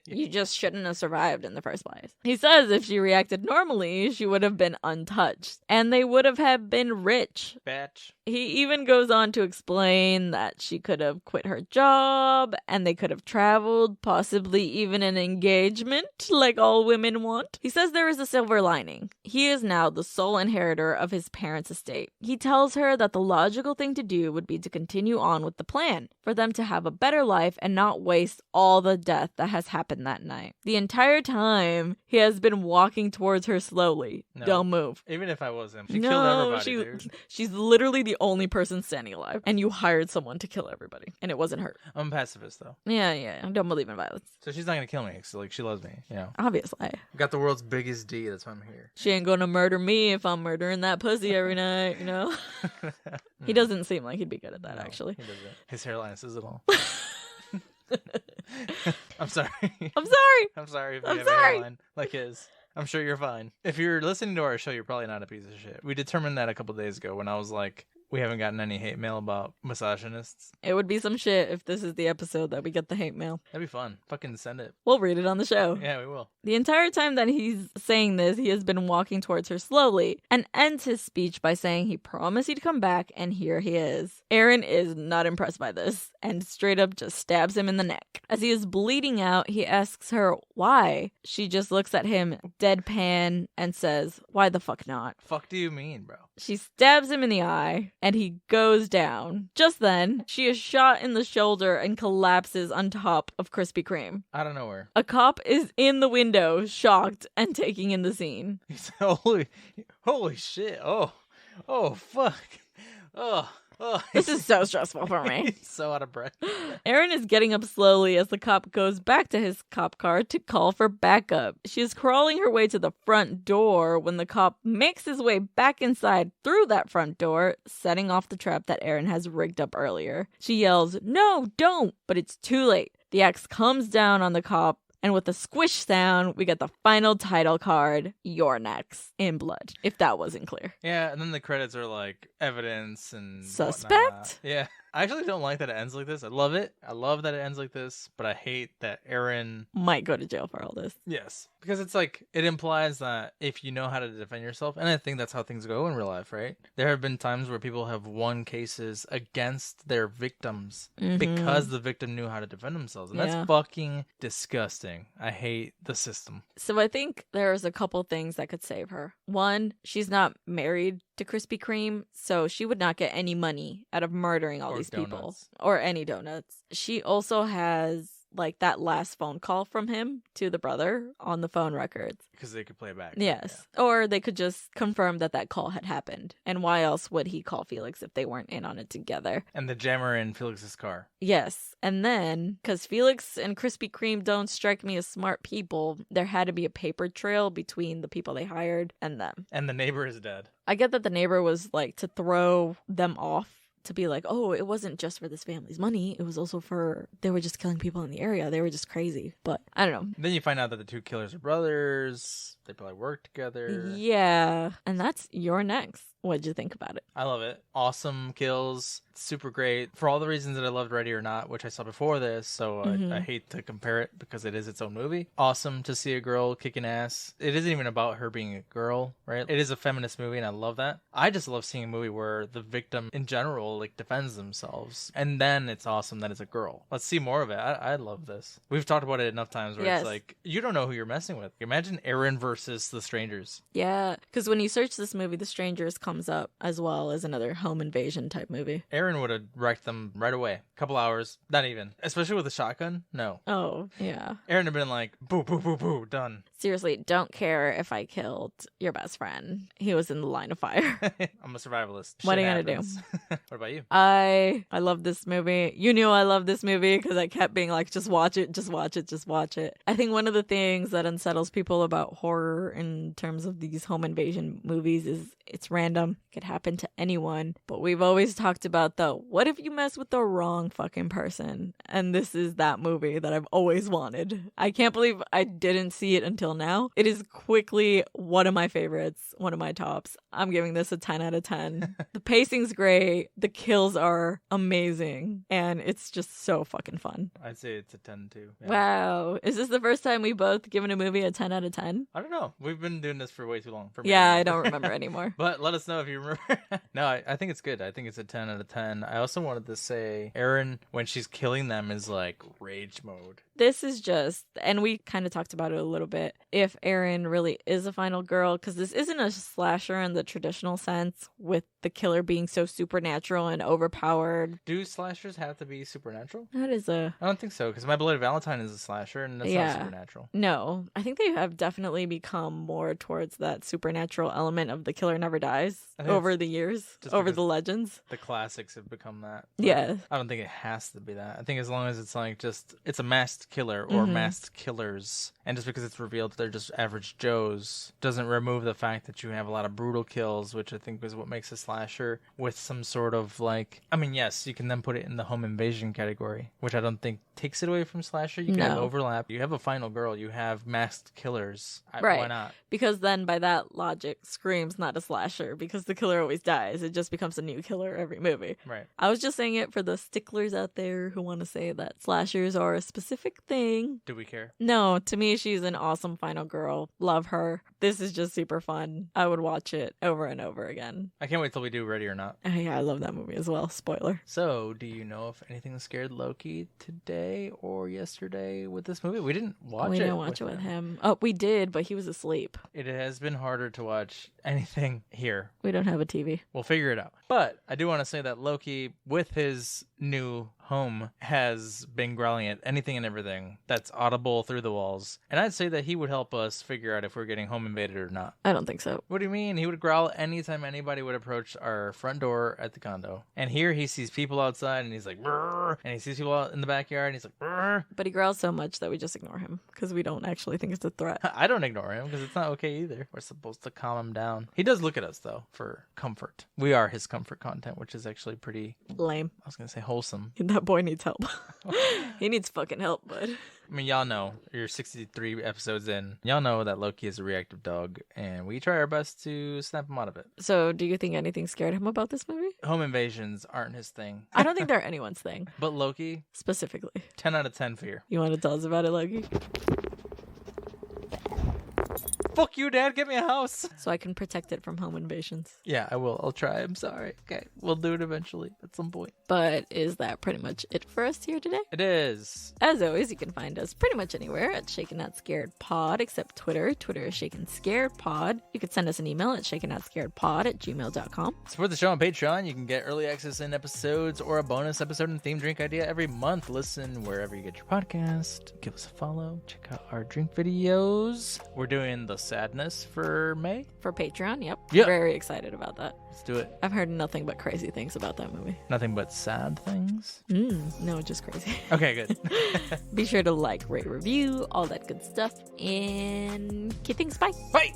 You just shouldn't have survived in the first place. He says if she reacted normally, she would have been untouched, and they would have been rich. Batch. He even goes on to explain that she could have quit her job, and they could have traveled, possibly even an engagement, like all women want. He says there is a silver lining. He is now the sole inheritor of his parents' estate. He tells her that the logical thing to do would be to continue on with the plan, for them to have a better life and not waste all the death that has happened that night. The entire time, he has been walking towards her slowly. No. Don't move. Even if I was him. She killed everybody, dude. She's literally the only person standing alive, and you hired someone to kill everybody, and it wasn't her. I'm a pacifist, though. Yeah, I don't believe in violence. So she's not gonna kill me, so, like, she loves me, you know? Obviously. Got the world's biggest D, that's why I'm here. She ain't gonna murder me if I'm murdering that pussy every night, you know? He doesn't seem like he'd be good at that, actually. He doesn't. His hairline says it all. I'm sorry. I'm sorry. I'm sorry if you have a hairline like his. I'm sure you're fine. If you're listening to our show, you're probably not a piece of shit. We determined that a couple days ago when I was like, we haven't gotten any hate mail about misogynists. It would be some shit if this is the episode that we get the hate mail. That'd be fun. Fucking send it. We'll read it on the show. Yeah, we will. The entire time that he's saying this, he has been walking towards her slowly and ends his speech by saying he promised he'd come back, and here he is. Aaron is not impressed by this and straight up just stabs him in the neck. As he is bleeding out, he asks her why. She just looks at him deadpan and says, why the fuck not? Fuck do you mean, bro? She stabs him in the eye, and he goes down. Just then, she is shot in the shoulder and collapses on top of Krispy Kreme. Out of nowhere. A cop is in the window, shocked and taking in the scene. He's holy shit. Oh, fuck. Oh. This is so stressful for me. He's so out of breath. Aaron is getting up slowly as the cop goes back to his cop car to call for backup. She is crawling her way to the front door when the cop makes his way back inside through that front door, setting off the trap that Aaron has rigged up earlier. She yells, "No, don't!" But it's too late. The axe comes down on the cop, And with the squish sound, we get the final title card, You're Next, in blood, if that wasn't clear. Yeah, and then the credits are like evidence and Suspect? whatnot. Yeah. I actually don't like that it ends like this. I love it. I love that it ends like this, but I hate that Aaron might go to jail for all this. Yes. Because it's like, it implies that if you know how to defend yourself, and I think that's how things go in real life, right? There have been times where people have won cases against their victims because the victim knew how to defend themselves. And that's fucking disgusting. I hate the system. So I think there's a couple things that could save her. One, she's not married to Krispy Kreme, so she would not get any money out of murdering all these people. Or any donuts. She also has like that last phone call from him to the brother on the phone records. Because they could play it back. Yes. Yeah. Or they could just confirm that that call had happened. And why else would he call Felix if they weren't in on it together? And the jammer in Felix's car. Yes. And then, because Felix and Krispy Kreme don't strike me as smart people, there had to be a paper trail between the people they hired and them. And the neighbor is dead. I get that the neighbor was like to throw them off. To be like, oh, it wasn't just for this family's money. It was also for, they were just killing people in the area. They were just crazy. But I don't know. Then you find out that the two killers are brothers. They probably work together. Yeah. And that's You're Next. What'd you think about it? I love it. Awesome kills. Super great. For all the reasons that I loved Ready or Not, which I saw before this, so I hate to compare it because it is its own movie. Awesome to see a girl kicking ass. It isn't even about her being a girl, right? It is a feminist movie, and I love that. I just love seeing a movie where the victim, in general, like defends themselves. And then it's awesome that it's a girl. Let's see more of it. I love this. We've talked about it enough times where it's like, you don't know who you're messing with. Imagine Aaron versus The Strangers. Yeah, because when you search this movie, The Strangers comes up as well as another home invasion type movie. Aaron would have wrecked them right away. Couple hours. Not even. Especially with a shotgun. No. Oh, yeah. Aaron had been like, boo, boo, boo, boo, done. Seriously, don't care if I killed your best friend. He was in the line of fire. I'm a survivalist. What are you going to do? What about you? I love this movie. You knew I love this movie because I kept being like, just watch it, just watch it, just watch it. I think one of the things that unsettles people about horror in terms of these home invasion movies is it's random. It could happen to anyone. But we've always talked about, though, what if you mess with the wrong fucking person? And this is that movie that I've always wanted. I can't believe I didn't see it until now. It is quickly one of my favorites, one of my tops. I'm giving this a 10 out of 10. The pacing's great. The kills are amazing. And it's just so fucking fun. I'd say it's a 10 too. Yeah. Wow. Is this the first time we both given a movie a 10 out of 10? I don't know. We've been doing this for way too long. Yeah, I don't remember anymore. But let us know if you remember. No, I think it's good. I think it's a 10 out of 10. I also wanted to say, Erin, when she's killing them, is like rage mode. This is just, and we kind of talked about it a little bit, if Erin really is a final girl, because this isn't a slasher in the traditional sense, with the killer being so supernatural and overpowered. Do slashers have to be supernatural? That is a... I don't think so, because My Bloody Valentine is a slasher, and that's not supernatural. No, I think they have definitely become more towards that supernatural element of the killer never dies over the years, over the legends. The classics have become that. Yeah. I don't think it has to be that. I think as long as it's like just, it's a masked killer or masked killers, and just because it's revealed that they're just average Joes doesn't remove the fact that you have a lot of brutal kills, which I think is what makes a slasher, with some sort of like, I mean, yes, you can then put it in the home invasion category, which I don't think takes it away from slasher. You can have overlap. You have a final girl. You have masked killers. Right. Why not? Because then by that logic, Scream's not a slasher because the killer always dies. It just becomes a new killer every movie. Right. I was just saying it for the sticklers out there who want to say that slashers are a specific thing. Do we care? No, to me, she's an awesome final girl. Love her. This is just super fun. I would watch it over and over again. I can't wait till we do Ready or Not. Yeah, I love that movie as well. Spoiler. So, do you know if anything scared Loki today or yesterday with this movie? We didn't watch it. We didn't watch it with him. Oh, we did, but he was asleep. It has been harder to watch anything here. We don't have a TV. We'll figure it out. But I do want to say that Loki, with his new home, has been growling at anything and everything that's audible through the walls. And I'd say that he would help us figure out if we're getting home invaded or not. I don't think so. What do you mean? He would growl anytime anybody would approach our front door at the condo. And here he sees people outside and he's like, brrr, and he sees people out in the backyard and he's like, brrr. But he growls so much that we just ignore him because we don't actually think it's a threat. I don't ignore him because it's not okay either. We're supposed to calm him down. He does look at us though for comfort. We are his comfort content, which is actually pretty lame. I was going to say wholesome. That boy needs help. He needs fucking help, bud. I mean, y'all know, you're 63 episodes in. Y'all know that Loki is a reactive dog, and we try our best to snap him out of it. So, do you think anything scared him about this movie? Home invasions aren't his thing. I don't think they're anyone's thing. But Loki? Specifically. 10 out of 10 fear. You want to tell us about it, Loki? Fuck you, Dad. Get me a house. So I can protect it from home invasions. Yeah, I will. I'll try. I'm sorry. Okay. We'll do it eventually at some point. But is that pretty much it for us here today? It is. As always, you can find us pretty much anywhere at Shaken Not Scared Pod, except Twitter. Twitter is Shaken Scared Pod. You can send us an email at shakennotScaredPod@gmail.com. Support the show on Patreon. You can get early access in episodes or a bonus episode and theme drink idea every month. Listen wherever you get your podcast. Give us a follow. Check out our drink videos. We're doing the sadness for May. For Patreon, yep. Yep. Very excited about that. Let's do it. I've heard nothing but crazy things about that movie. Nothing but sad things. No, just crazy. Okay, good. Be sure to like, rate, review, all that good stuff. And okay, thanks. Bye. Bye.